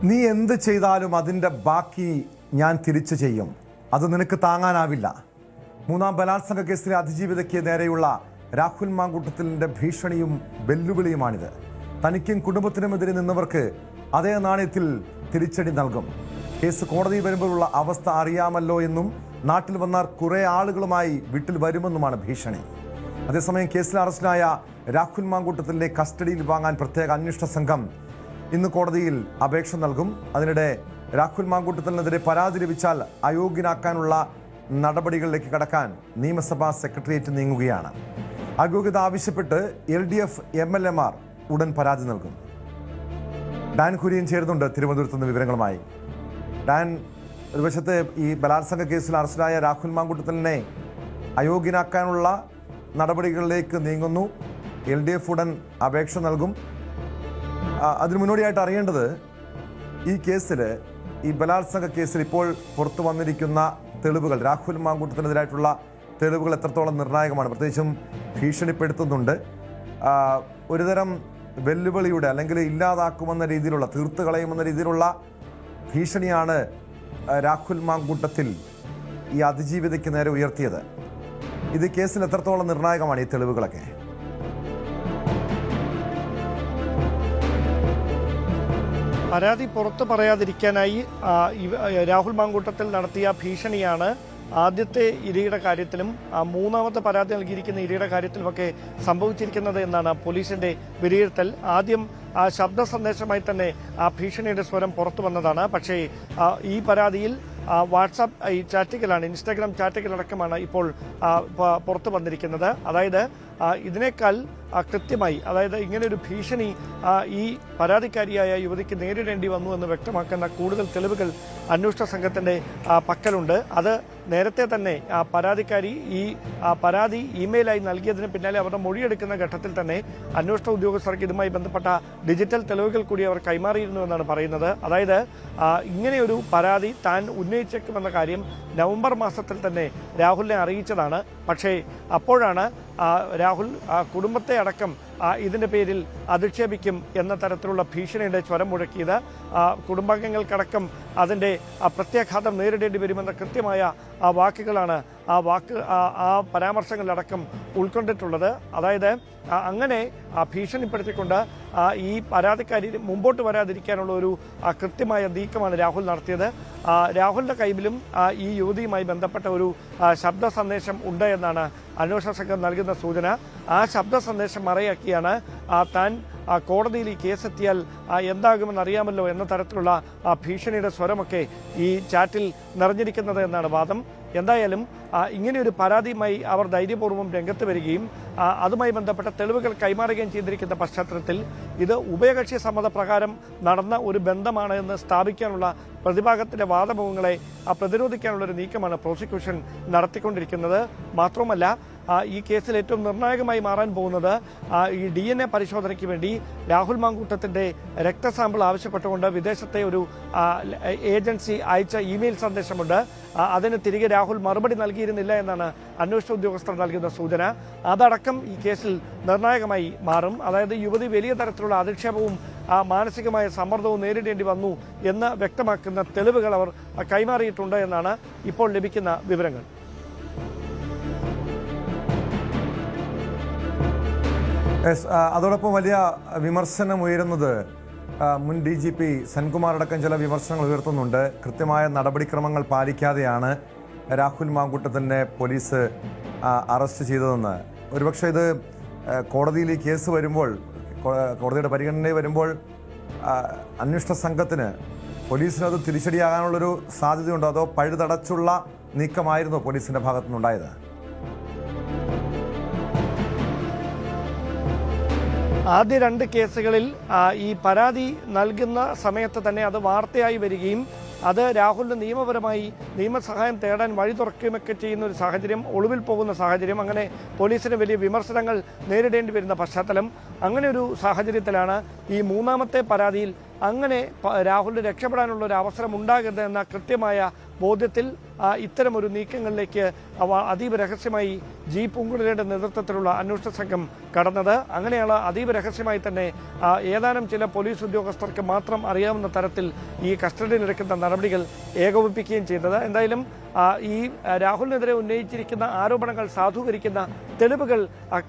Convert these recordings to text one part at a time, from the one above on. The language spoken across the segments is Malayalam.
നീ എന്ത് ചെയ്താലും അതിൻ്റെ ബാക്കി ഞാൻ തിരിച്ചു ചെയ്യും, അത് നിനക്ക് താങ്ങാനാവില്ല. മൂന്നാം ബലാത്സംഗ കേസിലെ അതിജീവിതയ്ക്ക് നേരെയുള്ള രാഹുൽ മാങ്കൂട്ടത്തിലിൻ്റെ ഭീഷണിയും വെല്ലുവിളിയുമാണിത്. തനിക്കും കുടുംബത്തിനുമെതിരെ നിന്നവർക്ക് അതേ നാണയത്തിൽ തിരിച്ചടി നൽകും. കേസ് കോടതി വരുമ്പോഴുള്ള അവസ്ഥ അറിയാമല്ലോ എന്നും നാട്ടിൽ വന്നാൽ കുറേ ആളുകളുമായി വീട്ടിൽ വരുമെന്നുമാണ് ഭീഷണി. അതേസമയം കേസിൽ അറസ്റ്റിലായ രാഹുൽ മാങ്കൂട്ടത്തിലിനെ കസ്റ്റഡിയിൽ വാങ്ങാൻ പ്രത്യേക അന്വേഷണ സംഘം ഇന്ന് കോടതിയിൽ അപേക്ഷ നൽകും. അതിനിടെ രാഹുൽ മാങ്കൂട്ടത്തിനെതിരെ പരാതി ലഭിച്ചാൽ അയോഗ്യനാക്കാനുള്ള നടപടികളിലേക്ക് കടക്കാൻ നിയമസഭാ സെക്രട്ടേറിയറ്റ് നീങ്ങുകയാണ്. അയോഗ്യത ആവശ്യപ്പെട്ട് LDF MLA ഉടൻ പരാതി നൽകും. ഡാൻ കുര്യൻ ചേരുന്നുണ്ട് തിരുവനന്തപുരത്ത് നിന്ന് വിവരങ്ങളുമായി. ഡാൻ, ഒരു വശത്ത് ഈ ബലാത്സംഗ കേസിൽ അറസ്റ്റിലായ രാഹുൽ മാങ്കൂട്ടത്തിലിനെ അയോഗ്യനാക്കാനുള്ള നടപടികളിലേക്ക് നീങ്ങുന്നു. LDF ഉടൻ അപേക്ഷ നൽകും. അതിന് മുന്നോടിയായിട്ട് അറിയേണ്ടത്, ഈ കേസിൽ, ഈ ബലാത്സംഗ കേസിൽ ഇപ്പോൾ പുറത്തു വന്നിരിക്കുന്ന തെളിവുകൾ, രാഹുൽ മാങ്കൂട്ടത്തിനെതിരായിട്ടുള്ള തെളിവുകൾ എത്രത്തോളം നിർണായകമാണ്? പ്രത്യേകിച്ചും ഭീഷണിപ്പെടുത്തുന്നുണ്ട്. ഒരുതരം വെല്ലുവിളിയുടെ, അല്ലെങ്കിൽ ഇല്ലാതാക്കുമെന്ന രീതിയിലുള്ള, തീർത്ത് കളയുമെന്ന രീതിയിലുള്ള ഭീഷണിയാണ് രാഹുൽ മാങ്കൂട്ടത്തിൽ ഈ അതിജീവിതയ്ക്ക് നേരെ ഉയർത്തിയത്. ഇത് കേസിൽ എത്രത്തോളം നിർണായകമാണ് ഈ തെളിവുകളൊക്കെ? പരാതി പുറത്തു പറയാതിരിക്കാനായി രാഹുൽ മാങ്കൂട്ടത്തിൽ നടത്തിയ ഭീഷണിയാണ് ആദ്യത്തെ ഇരയുടെ കാര്യത്തിലും മൂന്നാമത്തെ പരാതി നൽകിയിരിക്കുന്ന ഇരയുടെ കാര്യത്തിലുമൊക്കെ സംഭവിച്ചിരിക്കുന്നത് എന്നാണ് പോലീസിന്റെ വിലയിരുത്തൽ. ആദ്യം ശബ്ദ സന്ദേശമായി തന്നെ ഭീഷണിയുടെ സ്വരം പുറത്തു വന്നതാണ്. പക്ഷേ ഈ പരാതിയിൽ വാട്സാപ്പ് ഈ ചാറ്റുകളാണ്, ഇൻസ്റ്റാഗ്രാം ചാറ്റുകളടക്കമാണ് ഇപ്പോൾ പുറത്തു വന്നിരിക്കുന്നത്. അതായത് ഇതിനേക്കാൾ കൃത്യമായി, അതായത് ഇങ്ങനെയൊരു ഭീഷണി ഈ പരാതിക്കാരിയായ യുവതിക്ക് നേരിടേണ്ടി വന്നു എന്ന് വ്യക്തമാക്കുന്ന കൂടുതൽ തെളിവുകൾ അന്വേഷണ സംഘത്തിന്റെ പക്കലുണ്ട്. അത് നേരത്തെ തന്നെ പരാതിക്കാരി ഈ പരാതി ഇമെയിലായി നൽകിയതിന് പിന്നാലെ അവരുടെ മൊഴിയെടുക്കുന്ന ഘട്ടത്തിൽ തന്നെ അന്വേഷണ ഉദ്യോഗസ്ഥർക്ക് ഇതുമായി ബന്ധപ്പെട്ട ഡിജിറ്റൽ തെളിവുകൾ കൂടി അവർ കൈമാറിയിരുന്നു എന്നാണ് പറയുന്നത്. അതായത് ഇങ്ങനെയൊരു പരാതി താൻ ഉന്നയിച്ചേക്കുമെന്ന കാര്യം നവംബർ മാസത്തിൽ തന്നെ രാഹുലിനെ അറിയിച്ചതാണ്. പക്ഷേ അപ്പോഴാണ് രാഹുൽ കുടുംബത്തെ അടക്കം ഇതിന്റെ പേരിൽ അധിക്ഷേപിക്കും എന്ന തരത്തിലുള്ള ഭീഷണിയുടെ സ്വരം മുഴക്കിയത്. കുടുംബാംഗങ്ങൾക്കടക്കം അതിന്റെ പ്രത്യാഘാതം നേരിടേണ്ടി വരുമെന്ന കൃത്യമായ വാക്കുകളാണ് ആ പരാമർശങ്ങളിലടക്കം ഉൾക്കൊണ്ടിട്ടുള്ളത്. അതായത് അങ്ങനെ ഭീഷണിപ്പെടുത്തിക്കൊണ്ട് ഈ പരാതിക്കാരി മുമ്പോട്ട് വരാതിരിക്കാനുള്ള ഒരു കൃത്യമായ നീക്കമാണ് രാഹുൽ നടത്തിയത്. രാഹുലിന്റെ കൈവിലും ഈ യുവതിയുമായി ബന്ധപ്പെട്ട ഒരു ശബ്ദ സന്ദേശം ഉണ്ട് എന്നാണ് അന്വേഷണ സംഘം നൽകുന്ന സൂചന. ആ ശബ്ദ സന്ദേശം മറയാക്കിയാണ് താൻ കോടതിയിൽ ഈ കേസെത്തിയാൽ എന്താകുമെന്ന് അറിയാമല്ലോ എന്ന തരത്തിലുള്ള ഭീഷണിയുടെ സ്വരമൊക്കെ ഈ ചാറ്റിൽ നിറഞ്ഞിരിക്കുന്നത് എന്നാണ് വാദം. എന്തായാലും ഇങ്ങനെയൊരു പരാതിയുമായി അവർ ധൈര്യപൂർവ്വം രംഗത്ത് വരികയും അതുമായി ബന്ധപ്പെട്ട തെളിവുകൾ കൈമാറുകയും ചെയ്തിരിക്കുന്ന പശ്ചാത്തലത്തിൽ ഇത് ഉഭയകക്ഷി സമ്മതപ്രകാരം നടന്ന ഒരു ബന്ധമാണ് എന്ന് സ്ഥാപിക്കാനുള്ള പ്രതിഭാഗത്തിന്റെ വാദമുഖങ്ങളെ പ്രതിരോധിക്കാനുള്ള ഒരു നീക്കമാണ് പ്രോസിക്യൂഷൻ നടത്തിക്കൊണ്ടിരിക്കുന്നത്. മാത്രമല്ല ഈ കേസിൽ ഏറ്റവും നിർണായകമായി മാറാൻ പോകുന്നത് ഈ DNA പരിശോധനയ്ക്ക് വേണ്ടി രാഹുൽ മാങ്കൂട്ടത്തിന്റെ രക്തസാമ്പിൾ ആവശ്യപ്പെട്ടുകൊണ്ട് വിദേശത്തെ ഒരു ഏജൻസി അയച്ച ഇമെയിൽ സന്ദേശമുണ്ട്. അതിന് തിരികെ രാഹുൽ മറുപടി നൽകിയിരുന്നില്ല എന്നാണ് അന്വേഷണ ഉദ്യോഗസ്ഥർ നൽകുന്ന സൂചന. അതടക്കം ഈ കേസിൽ നിർണായകമായി മാറും. അതായത് യുവതി വലിയ തരത്തിലുള്ള അധിക്ഷേപവും മാനസികമായ സമ്മർദ്ദവും നേരിടേണ്ടി വന്നു എന്ന് വ്യക്തമാക്കുന്ന തെളിവുകൾ അവർ കൈമാറിയിട്ടുണ്ട് എന്നാണ് ഇപ്പോൾ ലഭിക്കുന്ന വിവരങ്ങൾ. അതോടൊപ്പം വലിയ വിമർശനം ഉയരുന്നത് മുൻ DGP സെൻകുമാർ അടക്കം ചില വിമർശനങ്ങൾ ഉയർത്തുന്നുണ്ട്. കൃത്യമായ നടപടിക്രമങ്ങൾ പാലിക്കാതെയാണ് രാഹുൽ മാങ്കൂട്ടത്തിനെ പോലീസ് അറസ്റ്റ് ചെയ്തതെന്ന്. ഒരുപക്ഷെ ഇത് കോടതിയിൽ ഈ കേസ് വരുമ്പോൾ, കോടതിയുടെ പരിഗണനയിൽ വരുമ്പോൾ അന്വേഷണ സംഘത്തിന്, പോലീസിനത് തിരിച്ചടിയാകാനുള്ളൊരു സാധ്യതയുണ്ടോ? അതോ പഴുതടച്ചുള്ള നീക്കമായിരുന്നോ പോലീസിൻ്റെ ഭാഗത്തുനിന്നുണ്ടായത്? ആദ്യ രണ്ട് കേസുകളിൽ ഈ പരാതി നൽകുന്ന സമയത്ത് തന്നെ അത് വാർത്തയായി വരികയും അത് രാഹുലിന് നിയമപരമായി നിയമസഹായം തേടാൻ വഴി തുറക്കുകയൊക്കെ ചെയ്യുന്ന ഒരു സാഹചര്യം, ഒളിവിൽ പോകുന്ന സാഹചര്യം, അങ്ങനെ പോലീസിന് വലിയ വിമർശനങ്ങൾ നേരിടേണ്ടി വരുന്ന പശ്ചാത്തലം. അങ്ങനെ ഒരു സാഹചര്യത്തിലാണ് ഈ മൂന്നാമത്തെ പരാതിയിൽ അങ്ങനെ രാഹുലിന് രക്ഷപ്പെടാനുള്ള ഒരു അവസരം ഉണ്ടാകരുത് എന്ന കൃത്യമായ ബോധ്യത്തിൽ ഇത്തരമൊരു നീക്കങ്ങളിലേക്ക് അതീവ രഹസ്യമായി ജി പൂങ്കുഴലിയുടെ നേതൃത്വത്തിലുള്ള അന്വേഷണ സംഘം കടന്നത്. അങ്ങനെയാണ് അതീവ രഹസ്യമായി തന്നെ ഏതാനും ചില പോലീസ് ഉദ്യോഗസ്ഥർക്ക് മാത്രം അറിയാവുന്ന തരത്തിൽ ഈ കസ്റ്റഡിയിലെടുക്കുന്ന നടപടികൾ ഏകോപിപ്പിക്കുകയും ചെയ്തത്. എന്തായാലും ഈ രാഹുലിനെതിരെ ഉന്നയിച്ചിരിക്കുന്ന ആരോപണങ്ങൾ സാധൂകരിക്കുന്ന തെളിവുകൾ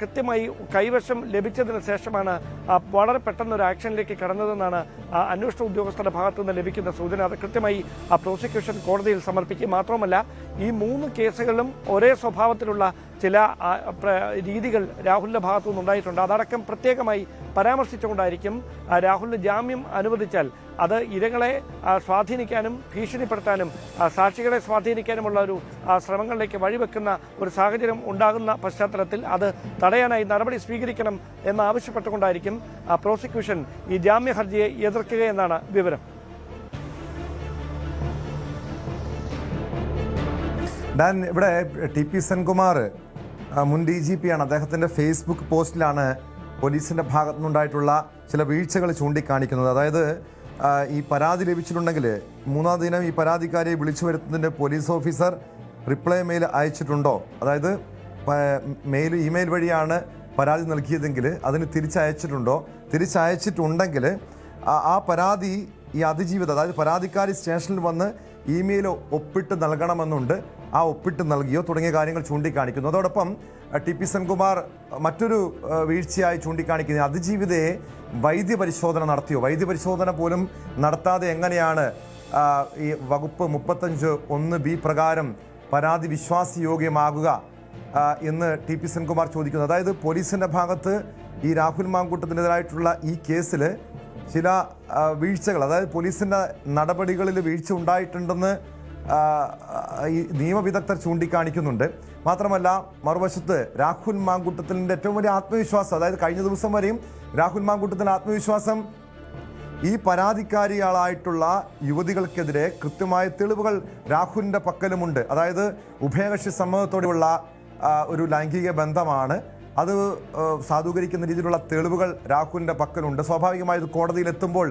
കൃത്യമായി കൈവശം ലഭിച്ചതിന് ശേഷമാണ് വളരെ പെട്ടെന്ന് ഒരു ആക്ഷനിലേക്ക് കടന്നതെന്നാണ് അന്വേഷണ ഉദ്യോഗസ്ഥരുടെ ഭാഗത്തു നിന്ന് ലഭിക്കുന്ന സൂചന. അത് കൃത്യമായി പ്രോസിക്യൂഷൻ കോടതിയിൽ സമർപ്പിക്കും. മാത്രമല്ല, ഈ 3 കേസുകളിലും ഒരേ സ്വഭാവത്തിലുള്ള ചില രീതികൾ രാഹുലിന്റെ ഭാഗത്തു നിന്നുണ്ടായിട്ടുണ്ട്. അതടക്കം പ്രത്യേകമായി പരാമർശിച്ചുകൊണ്ടായിരിക്കും രാഹുലിന് ജാമ്യം അനുവദിച്ചാൽ അത് ഇരകളെ സ്വാധീനിക്കാനും ഭീഷണിപ്പെടുത്താനും സാക്ഷികളെ സ്വാധീനിക്കാനുമുള്ള ഒരു ശ്രമങ്ങളിലേക്ക് വഴിവെക്കുന്ന ഒരു സാഹചര്യം ഉണ്ടാകുന്ന പശ്ചാത്തലത്തിൽ അത് തടയാനായി നടപടി സ്വീകരിക്കണം എന്നാവശ്യപ്പെട്ടുകൊണ്ടായിരിക്കും പ്രോസിക്യൂഷൻ ഈ ജാമ്യ ഹർജിയെ എതിർക്കുകയെന്നാണ് വിവരം. ഡാൻ, ഇവിടെ TP സെൻകുമാർ മുൻ DGP ആണ്. അദ്ദേഹത്തിൻ്റെ ഫേസ്ബുക്ക് പോസ്റ്റിലാണ് പോലീസിൻ്റെ ഭാഗത്തുനിന്നുണ്ടായിട്ടുള്ള ചില വീഴ്ചകൾ ചൂണ്ടിക്കാണിക്കുന്നത്. അതായത് ഈ പരാതി ലഭിച്ചിട്ടുണ്ടെങ്കിൽ 3-ാം ദിനം ഈ പരാതിക്കാരെ വിളിച്ചു വരുത്തുന്നതിൻ്റെ പോലീസ് ഓഫീസർ റിപ്ലൈ മെയിൽ അയച്ചിട്ടുണ്ടോ, അതായത് ഇമെയിൽ വഴിയാണ് പരാതി നൽകിയതെങ്കിൽ അതിന് തിരിച്ചയച്ചിട്ടുണ്ടോ, തിരിച്ചയച്ചിട്ടുണ്ടെങ്കിൽ ആ പരാതി ഈ അതിജീവിത, അതായത് പരാതിക്കാരി സ്റ്റേഷനിൽ വന്ന് ഇമെയിൽ ഒപ്പിട്ട് നൽകണമെന്നുണ്ട്, ആ ഒപ്പിട്ട് നൽകിയോ തുടങ്ങിയ കാര്യങ്ങൾ ചൂണ്ടിക്കാണിക്കുന്നു. അതോടൊപ്പം TP സെൻകുമാർ മറ്റൊരു വീഴ്ചയായി ചൂണ്ടിക്കാണിക്കുന്നത് അതിജീവിതയെ വൈദ്യപരിശോധന നടത്തിയോ, വൈദ്യപരിശോധന പോലും നടത്താതെ എങ്ങനെയാണ് ഈ വകുപ്പ് 35(1)(b) പ്രകാരം പരാതി വിശ്വാസയോഗ്യമാകുക എന്ന് TP സെൻകുമാർ ചോദിക്കുന്നു. അതായത് പോലീസിൻ്റെ ഭാഗത്ത് ഈ രാഹുൽ മാങ്കൂട്ടത്തിനെതിരായിട്ടുള്ള ഈ കേസിൽ ചില വീഴ്ചകൾ, അതായത് പോലീസിൻ്റെ നടപടികളിൽ വീഴ്ച ഉണ്ടായിട്ടുണ്ടെന്ന് ഈ നിയമവിദഗ്ധർ ചൂണ്ടിക്കാണിക്കുന്നുണ്ട്. മാത്രമല്ല, മറുവശത്ത് രാഹുൽ മാങ്കൂട്ടത്തിൻ്റെ ഏറ്റവും വലിയ ആത്മവിശ്വാസം, അതായത് കഴിഞ്ഞ ദിവസം വരെയും രാഹുൽ മാങ്കൂട്ടത്തിൻ്റെ ആത്മവിശ്വാസം ഈ പരാതിക്കാരികളായിട്ടുള്ള യുവതികൾക്കെതിരെ കൃത്യമായ തെളിവുകൾ രാഹുലിൻ്റെ പക്കലുമുണ്ട്. അതായത് ഉഭയകക്ഷി സമ്മതത്തോടെയുള്ള ഒരു ലൈംഗിക ബന്ധമാണ്, അത് സാധൂകരിക്കുന്ന രീതിയിലുള്ള തെളിവുകൾ രാഹുലിൻ്റെ പക്കലുണ്ട്. സ്വാഭാവികമായി ഇത് കോടതിയിലെത്തുമ്പോൾ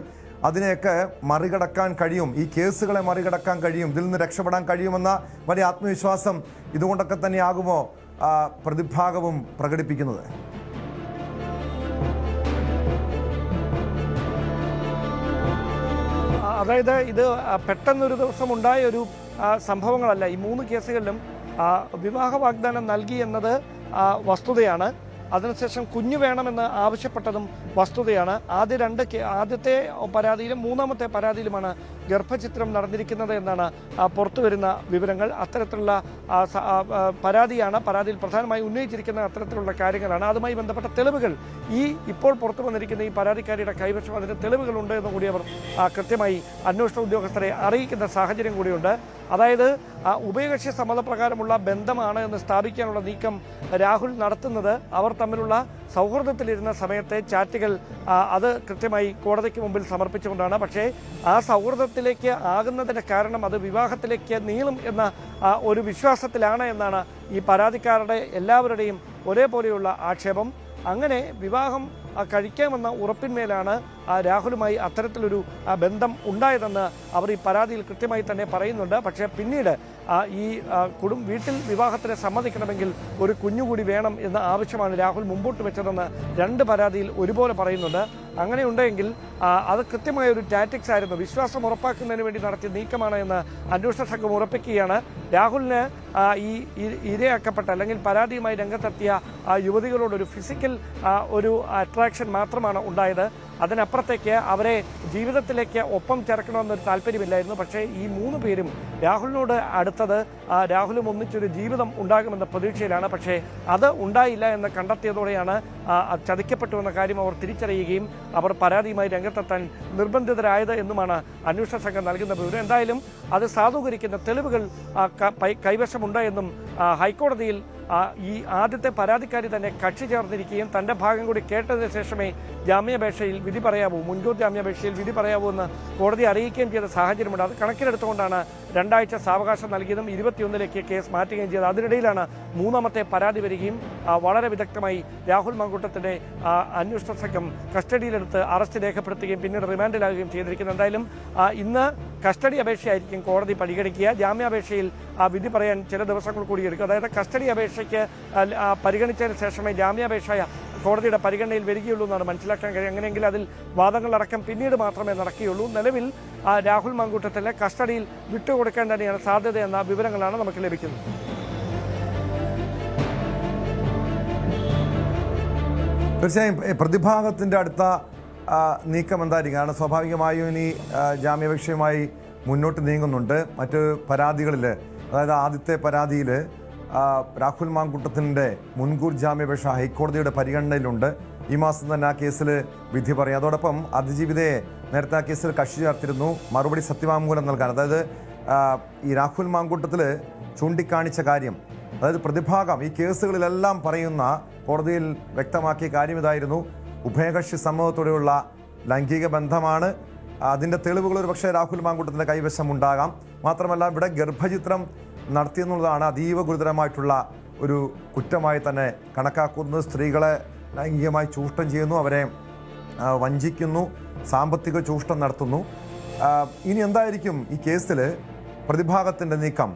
അതിനെയൊക്കെ മറികടക്കാൻ കഴിയും, ഈ കേസുകളെ മറികടക്കാൻ കഴിയും, ഇതിൽ നിന്ന് രക്ഷപ്പെടാൻ കഴിയുമെന്ന വലിയ ആത്മവിശ്വാസം ഇതുകൊണ്ടൊക്കെ തന്നെയാകുമോ പ്രതിഭാഗവും പ്രകടിപ്പിക്കുന്നത്? അതായത് ഇത് പെട്ടെന്നൊരു ദിവസം ഉണ്ടായ ഒരു സംഭവങ്ങളല്ല. ഈ 3 കേസുകളിലും വിവാഹ വാഗ്ദാനം നൽകി എന്നത് വസ്തുതയാണ്. അതിനുശേഷം കുഞ്ഞു വേണമെന്ന് ആവശ്യപ്പെട്ടതും വസ്തുതയാണ്. ആദ്യത്തെ പരാതിയിലും 3-ാമത്തെ പരാതിയിലുമാണ് ഗർഭചിത്രം നടന്നിരിക്കുന്നത് എന്നാണ് പുറത്തുവരുന്ന വിവരങ്ങൾ. അത്തരത്തിലുള്ള പരാതിയാണ്, പരാതിയിൽ പ്രധാനമായി ഉന്നയിച്ചിരിക്കുന്ന അത്തരത്തിലുള്ള കാര്യങ്ങളാണ്. അതുമായി ബന്ധപ്പെട്ട തെളിവുകൾ ഇപ്പോൾ പുറത്തു വന്നിരിക്കുന്ന ഈ പരാതിക്കാരിയുടെ കൈവശം അതിന് തെളിവുകളുണ്ട് എന്ന് കൂടി അവർ കൃത്യമായി അന്വേഷണ ഉദ്യോഗസ്ഥരെ അറിയിക്കുന്ന സാഹചര്യം കൂടിയുണ്ട്. അതായത് ഉഭയകക്ഷി സമ്മതപ്രകാരമുള്ള ബന്ധമാണ് എന്ന് സ്ഥാപിക്കാനുള്ള നീക്കം രാഹുൽ നടത്തുന്നത് അവർ തമ്മിലുള്ള സൗഹൃദത്തിലിരുന്ന സമയത്തെ ചാറ്റുകൾ അത് കൃത്യമായി കോടതിക്ക് മുമ്പിൽ സമർപ്പിച്ചുകൊണ്ടാണ്. പക്ഷേ ആ സൗഹൃദത്തിലേക്ക് ആകുന്നതിൻ്റെ കാരണം അത് വിവാഹത്തിലേക്ക് നീളും എന്ന ഒരു വിശ്വാസത്തിലാണ് എന്നാണ് ഈ പരാതിക്കാരുടെ എല്ലാവരുടെയും ഒരേപോലെയുള്ള ആക്ഷേപം. അങ്ങനെ വിവാഹം കഴിക്കാമെന്ന ഉറപ്പിന്മേലാണ് രാഹുലുമായി അത്തരത്തിലൊരു ബന്ധം ഉണ്ടായതെന്ന് അവർ ഈ പരാതിയിൽ കൃത്യമായി തന്നെ പറയുന്നുണ്ട്. പക്ഷേ പിന്നീട് ഈ വീട്ടിൽ വിവാഹത്തിന് സമ്മതിക്കണമെങ്കിൽ ഒരു കുഞ്ഞുകൂടി വേണം എന്ന ആവശ്യമാണ് രാഹുൽ മുമ്പോട്ട് വെച്ചതെന്ന് 2 പരാതിയിൽ ഒരുപോലെ പറയുന്നുണ്ട്. അങ്ങനെ ഉണ്ടെങ്കിൽ അത് കൃത്യമായ ഒരു ടാറ്റിക്സ് ആയിരുന്നു, വിശ്വാസം ഉറപ്പാക്കുന്നതിന് വേണ്ടി നടത്തിയ നീക്കമാണ് എന്ന് അന്വേഷണ സംഘം ഉറപ്പിക്കുകയാണ്. രാഹുലിന് ഈ ഇരയാക്കപ്പെട്ട അല്ലെങ്കിൽ പരാതിയുമായി രംഗത്തെത്തിയ യുവതികളോടൊരു ഫിസിക്കൽ ഒരു അട്രാക്ഷൻ മാത്രമാണ് ഉണ്ടായത്. അതിനപ്പുറത്തേക്ക് അവരെ ജീവിതത്തിലേക്ക് ഒപ്പം ചേർക്കണമെന്നൊരു താല്പര്യമില്ലായിരുന്നു. പക്ഷേ ഈ 3 പേരും രാഹുലിനോട് അടുത്തത് രാഹുലും ഒന്നിച്ചൊരു ജീവിതം ഉണ്ടാകുമെന്ന പ്രതീക്ഷയിലാണ്. പക്ഷേ അത് ഉണ്ടായില്ല എന്ന് കണ്ടെത്തിയതോടെയാണ് ചതിക്കപ്പെട്ടു എന്ന കാര്യം അവർ തിരിച്ചറിയുകയും അവർ പരാതിയുമായി രംഗത്തെത്താൻ നിർബന്ധിതരായത് എന്നുമാണ് അന്വേഷണ സംഘം നൽകുന്ന വിവരം. എന്തായാലും അത് സാധൂകരിക്കുന്ന തെളിവുകൾ കൈവശമുണ്ട് എന്നും ഹൈക്കോടതിയിൽ ഈ ആദ്യത്തെ പരാതിക്കാരി തന്നെ കക്ഷി ചേർന്നിരിക്കുകയും തൻ്റെ ഭാഗം കൂടി കേട്ടതിന് ശേഷമേ ജാമ്യാപേക്ഷയിൽ വിധി പറയാവൂ, മുൻകൂർ ജാമ്യാപേക്ഷയിൽ വിധി പറയാവൂ എന്ന് കോടതി അറിയിക്കുകയും ചെയ്ത സാഹചര്യമുണ്ട്. അത് കണക്കിലെടുത്തുകൊണ്ടാണ് 2 ആഴ്ച സാവകാശം നൽകിയതും 21-ലേക്ക് കേസ് മാറ്റുകയും ചെയ്തത്. അതിനിടയിലാണ് 3-ാമത്തെ പരാതി വരികയും വളരെ വിദഗ്ധമായി രാഹുൽ മാങ്കൂട്ടത്തിൽ മാങ്കൂട്ടത്തിന്റെ അന്വേഷണ സംഘം കസ്റ്റഡിയിലെടുത്ത് അറസ്റ്റ് രേഖപ്പെടുത്തുകയും പിന്നീട് റിമാൻഡിലാകുകയും ചെയ്തിരിക്കുന്നത്. എന്തായാലും ഇന്ന് കസ്റ്റഡി അപേക്ഷയായിരിക്കും കോടതി പരിഗണിക്കുക. ജാമ്യാപേക്ഷയിൽ വിധി പറയാൻ ചില ദിവസങ്ങൾ കൂടി എടുക്കും. അതായത് കസ്റ്റഡി അപേക്ഷയ്ക്ക് പരിഗണിച്ചതിന് ശേഷമേ ജാമ്യാപേക്ഷ കോടതിയുടെ പരിഗണനയിൽ വരികയുള്ളൂ എന്നാണ് മനസ്സിലാക്കാൻ കഴിയും. അങ്ങനെയെങ്കിൽ അതിൽ വാദങ്ങളടക്കം പിന്നീട് മാത്രമേ നടക്കുകയുള്ളൂ. നിലവിൽ രാഹുൽ മാങ്കൂട്ടത്തിലെ കസ്റ്റഡിയിൽ വിട്ടുകൊടുക്കാൻ തന്നെയാണ് സാധ്യതയെന്ന വിവരങ്ങളാണ് നമുക്ക് ലഭിക്കുന്നത്. തീർച്ചയായും പ്രതിഭാഗത്തിൻ്റെ അടുത്ത നീക്കം എന്തായിരിക്കും? കാരണം സ്വാഭാവികമായും ഇനി ജാമ്യാപേക്ഷയുമായി മുന്നോട്ട് നീങ്ങുന്നുണ്ട്. മറ്റ് പരാതികളിൽ, അതായത് ആദ്യത്തെ പരാതിയിൽ രാഹുൽ മാങ്കൂട്ടത്തിൻ്റെ മുൻകൂർ ജാമ്യാപേക്ഷ ഹൈക്കോടതിയുടെ പരിഗണനയിലുണ്ട്. ഈ മാസം തന്നെ ആ കേസിൽ വിധി പറയും. അതോടൊപ്പം അതിജീവിതയെ നേരത്തെ ആ കേസിൽ കക്ഷി ചേർത്തിരുന്നു മറുപടി സത്യവാങ്മൂലം നൽകാൻ. അതായത് ഈ രാഹുൽ മാങ്കൂട്ടത്തിൽ ചൂണ്ടിക്കാണിച്ച കാര്യം, അതായത് പ്രതിഭാഗം ഈ കേസുകളിലെല്ലാം പറയുന്ന, കോടതിയിൽ വ്യക്തമാക്കിയ കാര്യം ഇതായിരുന്നു: ഉഭയകക്ഷി സമ്മതത്തോടെയുള്ള ലൈംഗിക ബന്ധമാണ്. അതിൻ്റെ തെളിവുകൾ ഒരു പക്ഷേ രാഹുൽ മാങ്കൂട്ടത്തിൻ്റെ കൈവശം ഉണ്ടാകാം. മാത്രമല്ല ഇവിടെ ഗർഭചിത്രം നടത്തിയെന്നുള്ളതാണ് അതീവ ഗുരുതരമായിട്ടുള്ള ഒരു കുറ്റമായി തന്നെ കണക്കാക്കുന്നത്. സ്ത്രീകളെ ലൈംഗികമായി ചൂഷണം ചെയ്യുന്നു, അവരെ വഞ്ചിക്കുന്നു, സാമ്പത്തിക ചൂഷണം നടത്തുന്നു. ഇനി എന്തായിരിക്കും ഈ കേസിൽ പ്രതിഭാഗത്തിൻ്റെ നീക്കം?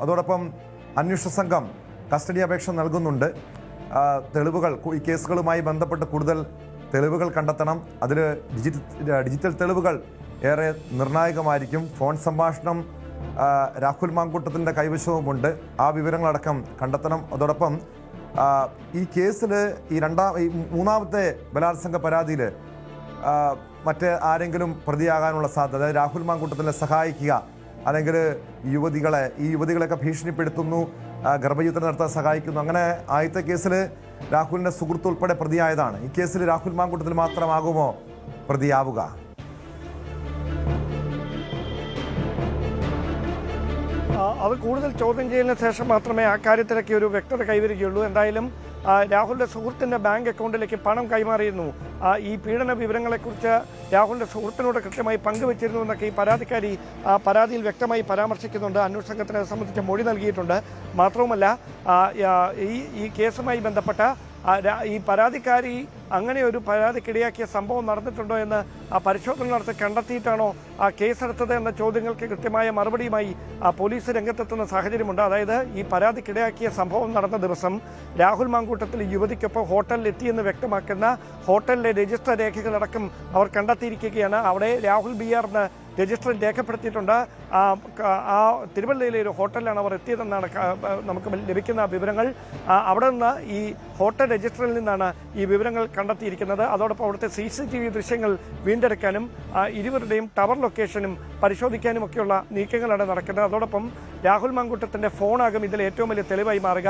അതോടൊപ്പം അന്വേഷണ സംഘം കസ്റ്റഡി അപേക്ഷ നൽകുന്നുണ്ട്. തെളിവുകൾ, ഈ കേസുകളുമായി ബന്ധപ്പെട്ട് കൂടുതൽ തെളിവുകൾ കണ്ടെത്തണം. അതിൽ ഡിജിറ്റൽ തെളിവുകൾ ഏറെ നിർണായകമായിരിക്കും. ഫോൺ സംഭാഷണം രാഹുൽ മാങ്കൂട്ടത്തിൻ്റെ കൈവശവുമുണ്ട്. ആ വിവരങ്ങളടക്കം കണ്ടെത്തണം. അതോടൊപ്പം ഈ കേസിൽ ഈ മൂന്നാമത്തെ ബലാത്സംഗ പരാതിയിൽ മറ്റ് ആരെങ്കിലും പ്രതിയാകാനുള്ള സാധ്യത, അതായത് രാഹുൽ മാങ്കൂട്ടത്തിനെ സഹായിക്കുക, അല്ലെങ്കിൽ ഈ യുവതികളെയൊക്കെ ഭീഷണിപ്പെടുത്തുന്നു, ഗർഭചിത്രം നടത്താൻ സഹായിക്കുന്നു. അങ്ങനെ ആദ്യത്തെ കേസിൽ രാഹുലിൻ്റെ സുഹൃത്ത് ഉൾപ്പെടെ പ്രതിയായതാണ്. ഈ കേസിൽ രാഹുൽ മാങ്കൂട്ടത്തിൽ മാത്രമാകുമോ പ്രതിയാവുക? അത് കൂടുതൽ ചോദ്യം ചെയ്യലിന് ശേഷം മാത്രമേ ആ കാര്യത്തിലൊക്കെ ഒരു വ്യക്തത കൈവരികയുള്ളൂ. എന്തായാലും രാഹുലിന്റെ സുഹൃത്തിന്റെ ബാങ്ക് അക്കൗണ്ടിലേക്ക് പണം കൈമാറിയിരുന്നു. ഈ പീഡന വിവരങ്ങളെക്കുറിച്ച് രാഹുലിന്റെ സുഹൃത്തിനോട് കൃത്യമായി പങ്കുവച്ചിരുന്നു എന്നൊക്കെ ഈ പരാതിക്കാരി പരാതിയിൽ വ്യക്തമായി പരാമർശിക്കുന്നുണ്ട്. അന്വേഷണ സംഘത്തിനെ സംബന്ധിച്ച് മൊഴി നൽകിയിട്ടുണ്ട്. മാത്രവുമല്ല ഈ കേസുമായി ബന്ധപ്പെട്ട ഈ പരാതിക്കാരി അങ്ങനെ ഒരു പരാതിക്കിടയാക്കിയ സംഭവം നടന്നിട്ടുണ്ടോ എന്ന് പരിശോധന നടത്തി കണ്ടെത്തിയിട്ടാണോ കേസെടുത്തത് എന്ന ചോദ്യങ്ങൾക്ക് കൃത്യമായ മറുപടിയുമായി പോലീസ് രംഗത്തെത്തുന്ന സാഹചര്യമുണ്ട്. അതായത് ഈ പരാതിക്കിടയാക്കിയ സംഭവം നടന്ന ദിവസം രാഹുൽ മാങ്കൂട്ടത്തിൽ യുവതിക്കൊപ്പം ഹോട്ടലിൽ എത്തിയെന്ന് വ്യക്തമാക്കുന്ന ഹോട്ടലിലെ രജിസ്റ്റർ രേഖകളടക്കം അവർ കണ്ടെത്തിയിരിക്കുകയാണ്. അവിടെ രാഹുൽ ബിആറിന് രജിസ്റ്ററിൽ രേഖപ്പെടുത്തിയിട്ടുണ്ട്. ആ തിരുവല്ലയിലെ ഒരു ഹോട്ടലിലാണ് അവർ എത്തിയതെന്നാണ് നമുക്ക് ലഭിക്കുന്ന വിവരങ്ങൾ. അവിടെ നിന്ന് ഈ ഹോട്ടൽ രജിസ്റ്ററിൽ നിന്നാണ് ഈ വിവരങ്ങൾ കണ്ടെത്തിയിരിക്കുന്നത്. അതോടൊപ്പം അവിടുത്തെ CCTV ദൃശ്യങ്ങൾ വീണ്ടെടുക്കാനും ഇരുവരുടെയും ടവർ ലൊക്കേഷനും പരിശോധിക്കാനും ഒക്കെയുള്ള നീക്കങ്ങളാണ് നടക്കുന്നത്. അതോടൊപ്പം രാഹുൽ മാങ്കൂട്ടത്തിൻ്റെ ഫോണാകും ഇതിൽ ഏറ്റവും വലിയ തെളിവായി മാറുക.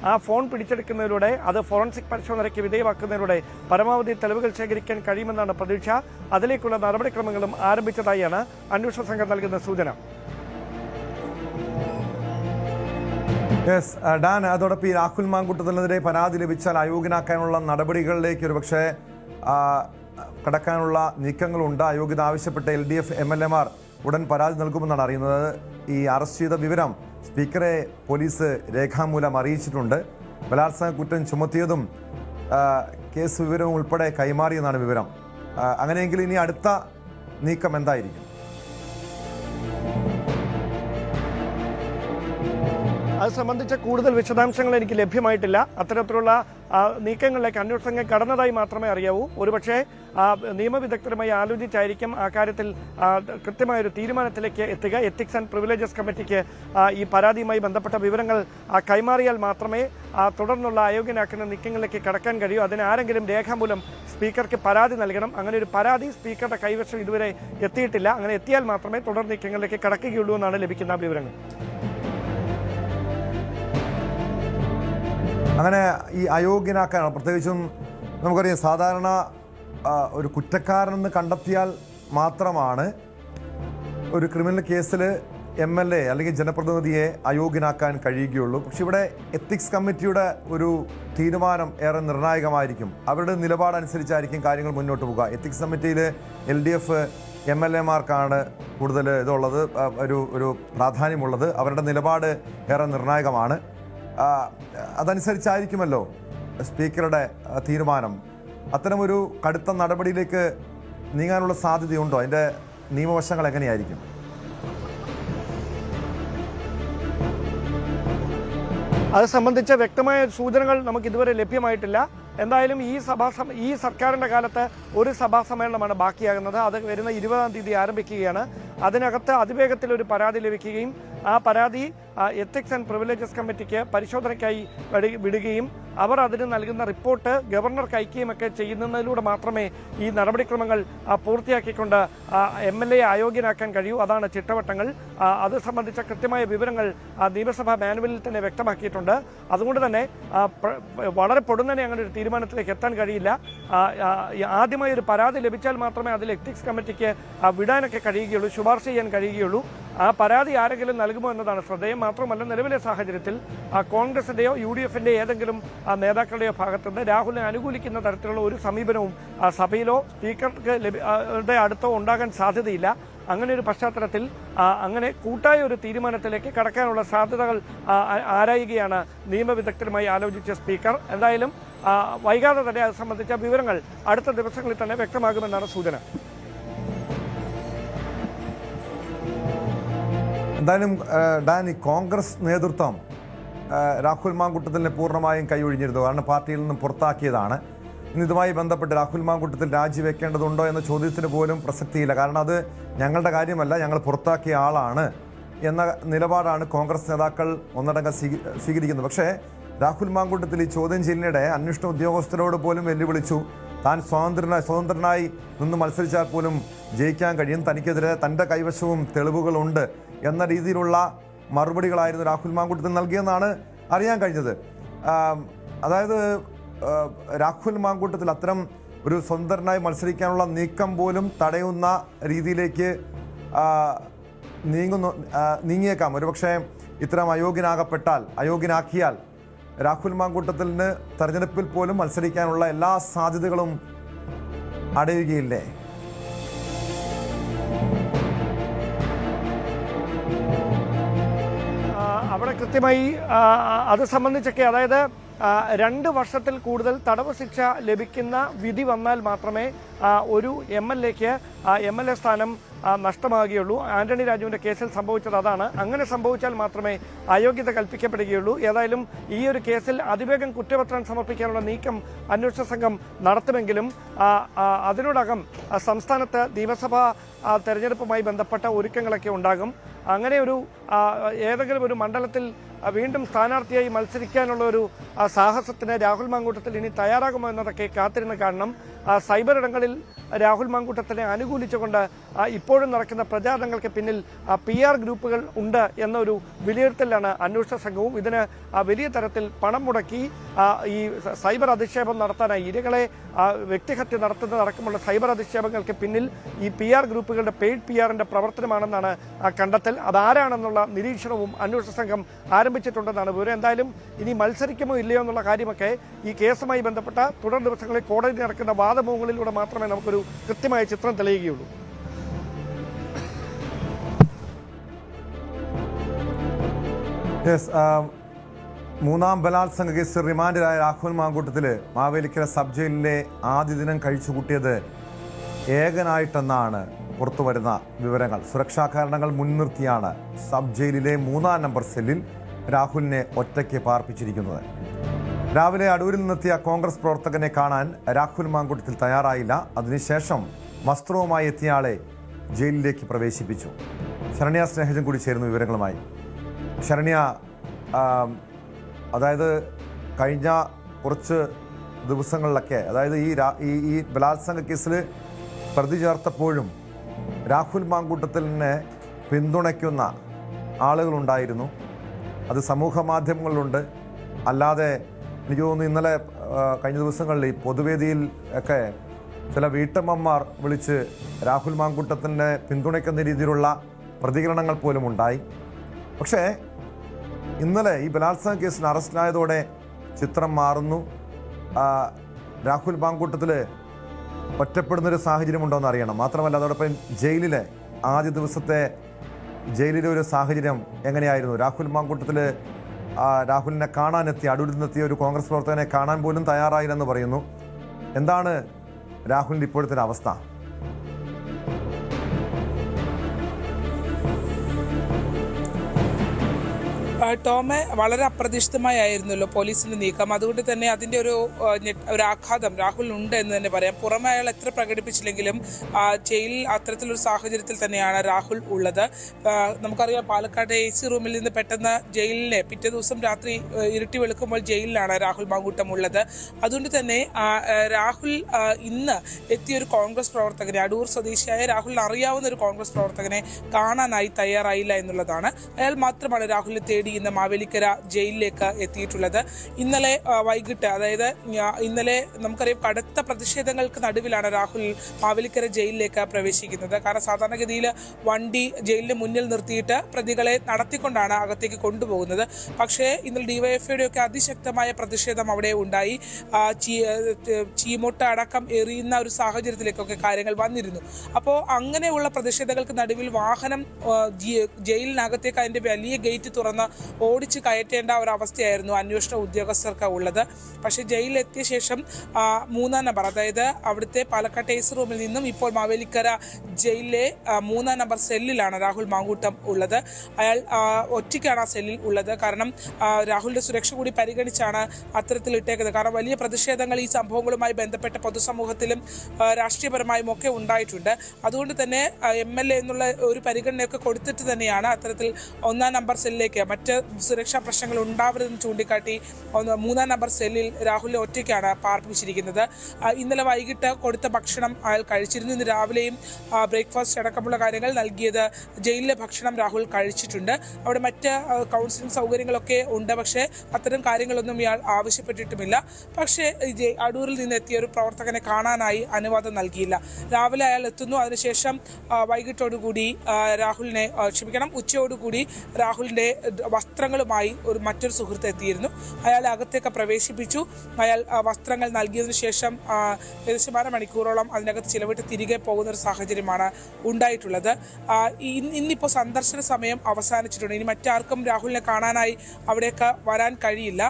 ആ ഫോൺ പിടിച്ചെടുക്കുന്നതിലൂടെ അത് ഫോറൻസിക് പരിശോധനയ്ക്ക് വിധേയമാക്കുന്നതിലൂടെ പരമാവധി തെളിവുകൾ ശേഖരിക്കാൻ കഴിയുമെന്നാണ് പ്രതീക്ഷ. അതിലേക്കുള്ള നടപടിക്രമങ്ങളും ആരംഭിച്ചതായാണ് അന്വേഷണ സംഘം നൽകുന്ന സൂചന. ഡാൻ, അതോടൊപ്പം ഈ രാഹുൽ മാങ്കൂട്ടത്തിനെതിരെ പരാതി ലഭിച്ചാൽ അയോഗ്യനാക്കാനുള്ള നടപടികളിലേക്ക് ഒരുപക്ഷെ കടക്കാനുള്ള നീക്കങ്ങളുണ്ട്. അയോഗ്യത ആവശ്യപ്പെട്ട LDF MLA മാർ ഉടൻ പരാതി നൽകുമെന്നാണ് അറിയുന്നത്. ഈ അറസ്റ്റ് ചെയ്ത വിവരം സ്പീക്കറെ പോലീസ് രേഖാമൂലം അറിയിച്ചിട്ടുണ്ട്. ബലാത്സംഗ കുറ്റം ചുമത്തിയതും കേസ് വിവരവും ഉൾപ്പെടെ കൈമാറിയെന്നാണ് വിവരം. അങ്ങനെയെങ്കിൽ ഇനി അടുത്ത നീക്കം എന്തായിരിക്കും? അത് സംബന്ധിച്ച കൂടുതൽ വിശദാംശങ്ങൾ എനിക്ക് ലഭ്യമായിട്ടില്ല. അത്തരത്തിലുള്ള നീക്കങ്ങളിലേക്ക് അന്വേഷണ സംഘം കടന്നതായി മാത്രമേ അറിയാവൂ. ഒരുപക്ഷെ നിയമവിദഗ്ധരുമായി ആലോചിച്ചായിരിക്കും ആ കാര്യത്തിൽ കൃത്യമായൊരു തീരുമാനത്തിലേക്ക് എത്തുക. എത്തിക്സ് ആൻഡ് പ്രിവിലേജസ് കമ്മിറ്റിക്ക് ഈ പരാതിയുമായി ബന്ധപ്പെട്ട വിവരങ്ങൾ കൈമാറിയാൽ മാത്രമേ തുടർന്നുള്ള അയോഗ്യനാക്കുന്ന നീക്കങ്ങളിലേക്ക് കടക്കാൻ കഴിയൂ. അതിന് ആരെങ്കിലും രേഖാമൂലം സ്പീക്കർക്ക് പരാതി നൽകണം. അങ്ങനെ ഒരു പരാതി സ്പീക്കറുടെ കൈവശം ഇതുവരെ എത്തിയിട്ടില്ല. അങ്ങനെ എത്തിയാൽ മാത്രമേ തുടർ നീക്കങ്ങളിലേക്ക് കടക്കുകയുള്ളൂ എന്നാണ് ലഭിക്കുന്ന വിവരങ്ങൾ. അങ്ങനെ ഈ അയോഗ്യനാക്കാൻ, പ്രത്യേകിച്ചും നമുക്കറിയാം സാധാരണ ഒരു കുറ്റക്കാരനെന്ന് കണ്ടെത്തിയാൽ മാത്രമാണ് ഒരു ക്രിമിനൽ കേസിൽ MLA അല്ലെങ്കിൽ ജനപ്രതിനിധിയെ അയോഗ്യനാക്കാൻ കഴിയുകയുള്ളൂ. പക്ഷെ ഇവിടെ എത്തിക്സ് കമ്മിറ്റിയുടെ ഒരു തീരുമാനം ഏറെ നിർണായകമായിരിക്കും. അവരുടെ നിലപാടനുസരിച്ചായിരിക്കും കാര്യങ്ങൾ മുന്നോട്ട് പോകുക. എത്തിക്സ് കമ്മിറ്റിയിൽ LDF MLA മാർക്കാണ് കൂടുതൽ ഇതുള്ളത്, ഒരു പ്രാധാന്യമുള്ളത്. അവരുടെ നിലപാട് ഏറെ നിർണായകമാണ്. അതനുസരിച്ചായിരിക്കുമല്ലോ സ്പീക്കറുടെ തീരുമാനം അത്തരമൊരു കടുത്ത നടപടിയിലേക്ക് നീങ്ങാനുള്ള സാധ്യതയുണ്ടോ? അതിൻ്റെ നിയമവശങ്ങൾ എങ്ങനെയായിരിക്കും? അത് സംബന്ധിച്ച വ്യക്തമായ സൂചനകൾ നമുക്ക് ഇതുവരെ ലഭ്യമായിട്ടില്ല. എന്തായാലും ഈ സർക്കാരിൻ്റെ കാലത്ത് ഒരു സഭാ സമ്മേളനമാണ് ബാക്കിയാകുന്നത്. അത് വരുന്ന 20-ാം തീയതി ആരംഭിക്കുകയാണ്. അതിനകത്ത് അതിവേഗത്തിൽ ഒരു പരാതി ലഭിക്കുകയും ആ പരാതി എത്തിക്സ് ആൻഡ് പ്രിവിലേജസ് കമ്മിറ്റിക്ക് പരിശോധനയ്ക്കായി വിടുകയും അവർ അതിന് നൽകുന്ന റിപ്പോർട്ട് ഗവർണർക്ക് അയക്കുകയുമൊക്കെ ചെയ്യുന്നതിലൂടെ മാത്രമേ ഈ നടപടിക്രമങ്ങൾ പൂർത്തിയാക്കിക്കൊണ്ട് MLA അയോഗ്യനാക്കാൻ കഴിയൂ. അതാണ് ചിട്ടവട്ടങ്ങൾ. അത് സംബന്ധിച്ച കൃത്യമായ വിവരങ്ങൾ നിയമസഭാ മാനുവലിൽ തന്നെ വ്യക്തമാക്കിയിട്ടുണ്ട്. അതുകൊണ്ട് തന്നെ വളരെ പൊടുന്നനെ അങ്ങനെ ഒരു തീരുമാനത്തിലേക്ക് എത്താൻ കഴിയില്ല. ആദ്യമായി ഒരു പരാതി ലഭിച്ചാൽ മാത്രമേ അതിൽ എത്തിക്സ് കമ്മിറ്റിക്ക് വിടാനൊക്കെ കഴിയുകയുള്ളൂ, ശുപാർശ ചെയ്യാൻ കഴിയുകയുള്ളൂ. ആ പരാതി ആരെങ്കിലും നൽകുമോ എന്നതാണ് ശ്രദ്ധേയം. മാത്രമല്ല നിലവിലെ സാഹചര്യത്തിൽ കോൺഗ്രസിൻ്റെയോ UDFിൻ്റെ ഏതെങ്കിലും നേതാക്കളുടെയോ ഭാഗത്തുനിന്ന് രാഹുലിനെ അനുകൂലിക്കുന്ന തരത്തിലുള്ള ഒരു സമീപനവും സഭയിലോ സ്പീക്കർക്ക് അടുത്തോ ഉണ്ടാകാൻ സാധ്യതയില്ല. അങ്ങനെ ഒരു പശ്ചാത്തലത്തിൽ അങ്ങനെ കൂട്ടായ ഒരു തീരുമാനത്തിലേക്ക് കടക്കാനുള്ള സാധ്യതകൾ ആരായുകയാണ് നിയമവിദഗ്ധരുമായി ആലോചിച്ച സ്പീക്കർ. എന്തായാലും വൈകാതെ തന്നെ അത് സംബന്ധിച്ച വിവരങ്ങൾ അടുത്ത ദിവസങ്ങളിൽ തന്നെ വ്യക്തമാകുമെന്നാണ് സൂചന. എന്തായാലും ഡാനി, കോൺഗ്രസ് നേതൃത്വം രാഹുൽ മാങ്കൂട്ടത്തിലിനെ പൂർണ്ണമായും കൈയൊഴിഞ്ഞിരുന്നു. കാരണം പാർട്ടിയിൽ നിന്നും പുറത്താക്കിയതാണ്. ഇന്ന് ഇതുമായി ബന്ധപ്പെട്ട് രാഹുൽ മാങ്കൂട്ടത്തിൽ രാജിവെക്കേണ്ടതുണ്ടോ എന്ന ചോദ്യത്തിന് പോലും പ്രസക്തിയില്ല. കാരണം അത് ഞങ്ങളുടെ കാര്യമല്ല, ഞങ്ങൾ പുറത്താക്കിയ ആളാണ് എന്ന നിലപാടാണ് കോൺഗ്രസ് നേതാക്കൾ ഒന്നടങ്കം സ്വീകരിക്കുന്നത്. പക്ഷേ രാഹുൽ മാങ്കൂട്ടത്തിൽ ഈ ചോദ്യം ചെയ്യലിനിടെ അന്വേഷണ ഉദ്യോഗസ്ഥരോട് പോലും വെല്ലുവിളിച്ചു. താൻ സ്വതന്ത്രനായി നിന്ന് മത്സരിച്ചാൽ പോലും ജയിക്കാൻ കഴിയും, തനിക്കെതിരെ തൻ്റെ കൈവശവും തെളിവുകളുണ്ട് എന്ന രീതിയിലുള്ള മറുപടികളായിരുന്നു രാഹുൽ മാങ്കൂട്ടത്തിൽ നൽകിയെന്നാണ് അറിയാൻ കഴിഞ്ഞത്. അതായത് രാഹുൽ മാങ്കൂട്ടത്തിൽ അത്തരം ഒരു സ്വതന്ത്രനായി മത്സരിക്കാനുള്ള നീക്കം പോലും തടയുന്ന രീതിയിലേക്ക് നീങ്ങിയേക്കാം. ഒരുപക്ഷെ ഇത്തരം അയോഗ്യനാക്കിയാൽ രാഹുൽ മാങ്കൂട്ടത്തിന് തെരഞ്ഞെടുപ്പിൽ പോലും മത്സരിക്കാനുള്ള എല്ലാ സാധ്യതകളും അടയുകയില്ലേ? അവിടെ കൃത്യമായി അത് സംബന്ധിച്ചൊക്കെ, അതായത് 2 വർഷത്തിൽ കൂടുതൽ തടവ് ശിക്ഷ ലഭിക്കുന്ന വിധി വന്നാൽ മാത്രമേ ഒരു MLAക്ക് MLA സ്ഥാനം നഷ്ടമാകുകയുള്ളൂ. ആന്റണി രാജുവിൻ്റെ കേസിൽ സംഭവിച്ചത് അതാണ്. അങ്ങനെ സംഭവിച്ചാൽ മാത്രമേ അയോഗ്യത കൽപ്പിക്കപ്പെടുകയുള്ളൂ. ഏതായാലും ഈ ഒരു കേസിൽ അതിവേഗം കുറ്റപത്രം സമർപ്പിക്കാനുള്ള നീക്കം അന്വേഷണ സംഘം നടത്തുമെങ്കിലും അതിനോടകം സംസ്ഥാനത്ത് നിയമസഭാ തെരഞ്ഞെടുപ്പുമായി ബന്ധപ്പെട്ട ഒരുക്കങ്ങളൊക്കെ ഉണ്ടാകും. അങ്ങനെ ഒരു ഏതെങ്കിലും ഒരു മണ്ഡലത്തിൽ വീണ്ടും സ്ഥാനാർത്ഥിയായി മത്സരിക്കാനുള്ള ഒരു സാഹസത്തിന് രാഹുൽ മാങ്കൂട്ടത്തിൽ ഇനി തയ്യാറാകുമോ എന്നതൊക്കെ കാത്തിരുന്ന് കാണണം. സൈബർ ഇടങ്ങളിൽ രാഹുൽ മാങ്കൂട്ടത്തിനെ അനുകൂലിച്ചുകൊണ്ട് ഇപ്പോഴും നടക്കുന്ന പ്രചാരണങ്ങൾക്ക് പിന്നിൽ PR ഗ്രൂപ്പുകൾ ഉണ്ട് എന്നൊരു വിലയിരുത്തലാണ് അന്വേഷണ സംഘവും. ഇതിന് വലിയ തരത്തിൽ പണം മുടക്കി ഈ സൈബർ അധിക്ഷേപം നടത്താനായി ഇരകളെ വ്യക്തിഹത്യ നടത്തുന്നതടക്കമുള്ള സൈബർ അധിക്ഷേപങ്ങൾക്ക് പിന്നിൽ ഈ PR ഗ്രൂപ്പുകളുടെ പെയ്ഡ് PRന്റെ പ്രവർത്തനമാണെന്നാണ് കണ്ടെത്തൽ. അതാരാണെന്നുള്ള നിരീക്ഷണവും അന്വേഷണ സംഘം ആരംഭിച്ചിട്ടുണ്ടെന്നാണ് വിവരം. എന്തായാലും ഇനി മത്സരിക്കുമോ ഇല്ലയോ എന്നുള്ള കാര്യമൊക്കെ ഈ കേസുമായി ബന്ധപ്പെട്ട തുടർ ദിവസങ്ങളിൽ കോടതി നടക്കുന്ന വാദമുഖങ്ങളിലൂടെ മാത്രമേ നമുക്കൊരു കൃത്യമായ ചിത്രം തെളിയുകയുള്ളൂ. മൂന്നാം ബലാത്സംഗ കേസിൽ റിമാൻഡിലായ രാഹുൽ മാങ്കൂട്ടത്തിൽ മാവേലിക്കര സബ് ജയിലിലെ ആദ്യ ദിനം കഴിച്ചുകൂട്ടിയത് ഏകനായിട്ടെന്നാണ് പുറത്തുവരുന്ന വിവരങ്ങൾ. സുരക്ഷാ കാരണങ്ങൾ മുൻനിർത്തിയാണ് സബ് ജയിലിലെ 3-ാം നമ്പർ സെല്ലിൽ രാഹുലിനെ ഒറ്റയ്ക്ക് പാർപ്പിച്ചിരിക്കുന്നത്. രാവിലെ അടൂരിൽ നിന്നെത്തിയ കോൺഗ്രസ് പ്രവർത്തകനെ കാണാൻ രാഹുൽ മാങ്കൂട്ടത്തിൽ തയ്യാറായില്ല. അതിനുശേഷം വസ്ത്രവുമായി എത്തിയയാളെ ജയിലിലേക്ക് പ്രവേശിപ്പിച്ചു. ശരണ്യ സ്നേഹജൻ കൂടി ചേരുന്നു വിവരങ്ങളുമായി. ശരണ്യ, അതായത് കഴിഞ്ഞ കുറച്ച് ദിവസങ്ങളിലൊക്കെ, അതായത് ഈ ബലാത്സംഗ കേസിൽ പ്രതി ചേർത്തപ്പോഴും രാഹുൽ മാങ്കൂട്ടത്തിലിനെ പിന്തുണയ്ക്കുന്ന ആളുകളുണ്ടായിരുന്നു. അത് സമൂഹ മാധ്യമങ്ങളിലുണ്ട്, അല്ലാതെ എനിക്ക് തോന്നുന്നു ഇന്നലെ കഴിഞ്ഞ ദിവസങ്ങളിൽ ഈ പൊതുവേദിയിൽ ഒക്കെ ചില വീട്ടമ്മമാർ വിളിച്ച് രാഹുൽ മാങ്കൂട്ടത്തിനെ പിന്തുണയ്ക്കുന്ന രീതിയിലുള്ള പ്രതികരണങ്ങൾ പോലും ഉണ്ടായി. പക്ഷേ ഇന്നലെ ഈ ബലാത്സംഗ കേസിൽ അറസ്റ്റിലായതോടെ ചിത്രം മാറുന്നു. രാഹുൽ മാങ്കൂട്ടത്തിൽ ഒറ്റപ്പെടുന്നൊരു സാഹചര്യമുണ്ടോ എന്ന് അറിയണം. മാത്രമല്ല അതോടൊപ്പം ജയിലിലെ ആദ്യ ദിവസത്തെ ജയിലിലെ ഒരു സാഹചര്യം എങ്ങനെയായിരുന്നു? രാഹുൽ മാങ്കൂട്ടത്തിൽ രാഹുലിനെ കാണാനെത്തി, അടൂരിൽ നിന്നെത്തിയ ഒരു കോൺഗ്രസ് പ്രവർത്തകനെ കാണാൻ പോലും തയ്യാറായില്ലെന്ന് പറയുന്നു. എന്താണ് രാഹുലിൻ്റെ ഇപ്പോഴത്തെ അവസ്ഥ? ടോമെ, വളരെ അപ്രതീക്ഷിതമായിരുന്നല്ലോ പോലീസിന്റെ നീക്കം. അതുകൊണ്ട് തന്നെ അതിന്റെ ഒരു ആഘാതം രാഹുലിനുണ്ട് എന്ന് തന്നെ പറയാം. പുറമെ അയാൾ എത്ര പ്രകടിപ്പിച്ചില്ലെങ്കിലും ജയിലിൽ അത്തരത്തിലൊരു സാഹചര്യത്തിൽ തന്നെയാണ് രാഹുൽ ഉള്ളത്. നമുക്കറിയാം, പാലക്കാട് AC റൂമിൽ നിന്ന് പെട്ടെന്ന് ജയിലിലെ പിറ്റേ ദിവസം രാത്രി ഇരുട്ടി വെളുക്കുമ്പോൾ ജയിലിലാണ് രാഹുൽ മാങ്കൂട്ടം ഉള്ളത്. അതുകൊണ്ട് തന്നെ രാഹുൽ ഇന്ന് എത്തിയൊരു കോൺഗ്രസ് പ്രവർത്തകനെ, അടൂർ സ്വദേശിയായ രാഹുലിന് അറിയാവുന്ന ഒരു കോൺഗ്രസ് പ്രവർത്തകനെ കാണാനായി തയ്യാറായില്ല എന്നുള്ളതാണ്. അയാൾ മാത്രമാണ് രാഹുലിനെ തേടി ഇന്ന് മാവേലിക്കര ജയിലിലേക്ക് എത്തിയിട്ടുള്ളത്. ഇന്നലെ വൈകിട്ട്, അതായത് ഇന്നലെ നമുക്കറിയാം, കടുത്ത പ്രതിഷേധങ്ങൾക്ക് നടുവിലാണ് രാഹുൽ മാവേലിക്കര ജയിലിലേക്ക് പ്രവേശിക്കുന്നത്. കാരണം സാധാരണഗതിയിൽ വണ്ടി ജയിലിന് മുന്നിൽ നിർത്തിയിട്ട് പ്രതികളെ നടത്തിക്കൊണ്ടാണ് അകത്തേക്ക് കൊണ്ടുപോകുന്നത്. പക്ഷേ ഇന്നലെ DYFIയുടെ ഒക്കെ അതിശക്തമായ പ്രതിഷേധം അവിടെ ഉണ്ടായി. ചീമൊട്ട അടക്കം എറിയുന്ന ഒരു സാഹചര്യത്തിലേക്കൊക്കെ കാര്യങ്ങൾ വന്നിരുന്നു. അപ്പോൾ അങ്ങനെയുള്ള പ്രതിഷേധങ്ങൾക്ക് നടുവിൽ വാഹനം ജയിലിനകത്തേക്ക് അതിൻ്റെ വലിയ ഗേറ്റ് തുറന്ന് ഓടിച്ച് കയറ്റേണ്ട ഒരവസ്ഥയായിരുന്നു അന്വേഷണ ഉദ്യോഗസ്ഥർക്ക് ഉള്ളത്. പക്ഷേ ജയിലിലെത്തിയ ശേഷം 3-ാം നമ്പർ, അതായത് അവിടുത്തെ പാലക്കാട് AC റൂമിൽ നിന്നും ഇപ്പോൾ മാവേലിക്കര ജയിലിലെ 3-ാം നമ്പർ സെല്ലിലാണ് രാഹുൽ മാങ്കൂട്ടം ഉള്ളത്. അയാൾ ഒറ്റയ്ക്കാണ് ആ സെല്ലിൽ ഉള്ളത്. കാരണം രാഹുലിന്റെ സുരക്ഷ കൂടി പരിഗണിച്ചാണ് അത്തരത്തിൽ ഇട്ടേക്കുന്നത്. കാരണം വലിയ പ്രതിഷേധങ്ങൾ ഈ സംഭവങ്ങളുമായി ബന്ധപ്പെട്ട പൊതുസമൂഹത്തിലും രാഷ്ട്രീയപരമായും ഒക്കെ ഉണ്ടായിട്ടുണ്ട്. അതുകൊണ്ട് തന്നെ MLA എന്നുള്ള ഒരു പരിഗണനയൊക്കെ കൊടുത്തിട്ട് തന്നെയാണ് അത്തരത്തിൽ 1-ാം നമ്പർ സെല്ലിലേക്ക് മറ്റ് സുരക്ഷാ പ്രശ്നങ്ങൾ ഉണ്ടാവരുതെന്ന് ചൂണ്ടിക്കാട്ടി 3-ാം നമ്പർ സെല്ലിൽ രാഹുലിനെ ഒറ്റയ്ക്കാണ് പാർപ്പിച്ചിരിക്കുന്നത്. ഇന്നലെ വൈകിട്ട് കൊടുത്ത ഭക്ഷണം അയാൾ കഴിച്ചിരുന്നു. ഇന്ന് രാവിലെയും ബ്രേക്ക്ഫാസ്റ്റ് അടക്കമുള്ള കാര്യങ്ങൾ നൽകിയത് ജയിലിലെ ഭക്ഷണം രാഹുൽ കഴിച്ചിട്ടുണ്ട്. അവിടെ മറ്റ് കൗൺസിലിംഗ് സൗകര്യങ്ങളൊക്കെ ഉണ്ട്. പക്ഷേ അത്തരം കാര്യങ്ങളൊന്നും ഇയാൾ ആവശ്യപ്പെട്ടിട്ടുമില്ല. പക്ഷേ അടൂരിൽ നിന്ന് എത്തിയ ഒരു പ്രവർത്തകനെ കാണാനായി അനുവാദം നൽകിയില്ല. രാവിലെ അയാൾ എത്തുന്നു. അതിനുശേഷം വൈകിട്ടോടുകൂടി ഉച്ചയോടുകൂടി രാഹുലിൻ്റെ വസ്ത്രങ്ങളുമായി മറ്റൊരു സുഹൃത്ത് എത്തിയിരുന്നു. അയാളെ അകത്തേക്ക് പ്രവേശിപ്പിച്ചു. അയാൾ വസ്ത്രങ്ങൾ നൽകിയതിനു ശേഷം ഏകദേശം അരമണിക്കൂറോളം അതിനകത്ത് ചിലവിട്ട് തിരികെ പോകുന്ന ഒരു സാഹചര്യമാണ് ഉണ്ടായിട്ടുള്ളത്. ഇന്നിപ്പോൾ സന്ദർശന സമയം അവസാനിച്ചിട്ടുണ്ട്. ഇനി മറ്റാർക്കും രാഹുലിനെ കാണാനായി അവിടേക്ക് വരാൻ കഴിയില്ല.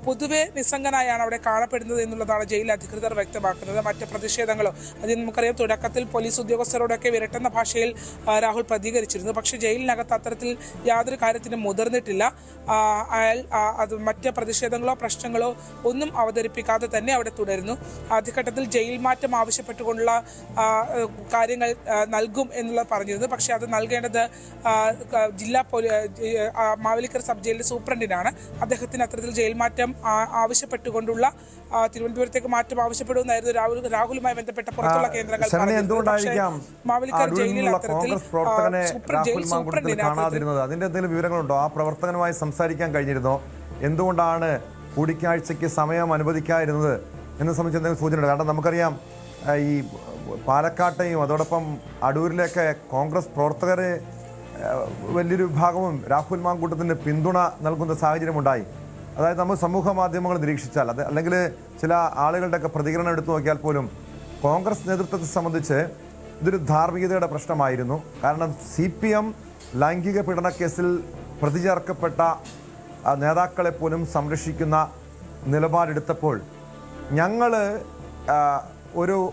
പൊതുവെ നിസ്സംഗനായാണ് അവിടെ കാണപ്പെടുന്നത് എന്നുള്ളതാണ് ജയിൽ അധികൃതർ വ്യക്തമാക്കുന്നത്. മറ്റ് പ്രതിഷേധങ്ങളോ അതിന് നമുക്കറിയാം, തുടക്കത്തിൽ പോലീസ് ഉദ്യോഗസ്ഥരോടൊക്കെ വിരട്ടുന്ന ഭാഷയിൽ രാഹുൽ പ്രതികരിച്ചിരുന്നു. പക്ഷേ ജയിലിനകത്ത് അത്തരത്തിൽ യാതൊരു കാര്യത്തിനും മുതിർന്നിട്ടില്ല. അയാൾ മറ്റ് പ്രതിഷേധങ്ങളോ പ്രശ്നങ്ങളോ ഒന്നും അവതരിപ്പിക്കാതെ തന്നെ അവിടെ തുടരുന്നു. ആദ്യഘട്ടത്തിൽ ജയിൽ മാറ്റം ആവശ്യപ്പെട്ടുകൊണ്ടുള്ള കാര്യങ്ങൾ നൽകും എന്നുള്ളത് പറഞ്ഞിരുന്നു. പക്ഷേ അത് നൽകേണ്ടത് മാവേലിക്കര സബ് ജയിലിലെ സൂപ്രണ്ടിനാണ്. അദ്ദേഹത്തിന് അത്തരത്തിൽ ജയിൽ മാറ്റം ആവശ്യപ്പെട്ടുകൊണ്ടുള്ള തിരുവനന്തപുരത്തേക്ക് മാറ്റം ആവശ്യപ്പെടുമെന്നായിരുന്നു രാഹുലുമായി ബന്ധപ്പെട്ട പുറത്തുള്ള കേന്ദ്രങ്ങൾ മാവേലിക്കര ജയിലിൽ കാണാതിരുന്നത്. അതിന്റെ എന്തെങ്കിലും വിവരങ്ങളുണ്ടോ? ആ പ്രവർത്തകനുമായി സംസാരിക്കാൻ കഴിഞ്ഞിരുന്നോ? എന്തുകൊണ്ടാണ് കൂടിക്കാഴ്ചയ്ക്ക് സമയം അനുവദിക്കാതിരുന്നത് എന്നെ സംബന്ധിച്ച് എന്തെങ്കിലും സൂചനയുണ്ട്? കാരണം നമുക്കറിയാം, ഈ പാലക്കാട്ടെയും അതോടൊപ്പം അടൂരിലേക്ക് കോൺഗ്രസ് പ്രവർത്തകരെ വലിയൊരു വിഭാഗവും രാഹുൽ മാങ്കൂട്ടത്തിന് പിന്തുണ നൽകുന്ന സാഹചര്യമുണ്ടായി. അതായത് നമ്മൾ സമൂഹ മാധ്യമങ്ങൾ നിരീക്ഷിച്ചാൽ, അല്ലെങ്കിൽ ചില ആളുകളുടെയൊക്കെ പ്രതികരണം എടുത്തു നോക്കിയാൽ പോലും കോൺഗ്രസ് നേതൃത്വത്തെ സംബന്ധിച്ച് ഇതൊരു ധാർമ്മികതയുടെ പ്രശ്നമായിരുന്നു. കാരണം CPM ലൈംഗിക പീഡന കേസിൽ പ്രതി ചേർക്കപ്പെട്ട നേതാക്കളെ പോലും സംരക്ഷിക്കുന്ന നിലപാടെടുത്തപ്പോൾ ഞങ്ങൾ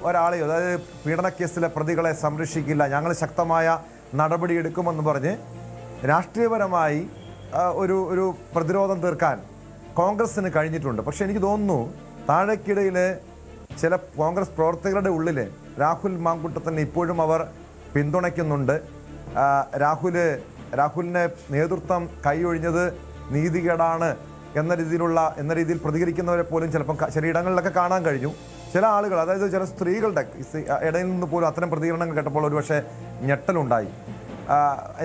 ഒരാളെയോ, അതായത് പീഡനക്കേസിലെ പ്രതികളെ സംരക്ഷിക്കില്ല, ഞങ്ങൾ ശക്തമായ നടപടിയെടുക്കുമെന്ന് പറഞ്ഞ് രാഷ്ട്രീയപരമായി ഒരു പ്രതിരോധം തീർക്കാൻ കോൺഗ്രസ്സിന് കഴിഞ്ഞിട്ടുണ്ട്. പക്ഷെ എനിക്ക് തോന്നുന്നു താഴേക്കിടയിൽ ചില കോൺഗ്രസ് പ്രവർത്തകരുടെ ഉള്ളിൽ രാഹുൽ മാങ്കൂട്ടത്തിനെ ഇപ്പോഴും അവർ പിന്തുണയ്ക്കുന്നുണ്ട്. രാഹുലിനെ നേതൃത്വം കൈയൊഴിഞ്ഞത് നീതികേടാണ് എന്ന രീതിയിൽ പ്രതികരിക്കുന്നവരെ പോലും ചിലപ്പം ചിലയിടങ്ങളിലൊക്കെ കാണാൻ കഴിഞ്ഞു. ചില ആളുകൾ, അതായത് ചില സ്ത്രീകളുടെ ഇടയിൽ നിന്ന് പോലും അത്തരം പ്രതികരണങ്ങൾ കേട്ടപ്പോൾ ഒരുപക്ഷെ ഞെട്ടലുണ്ടായി.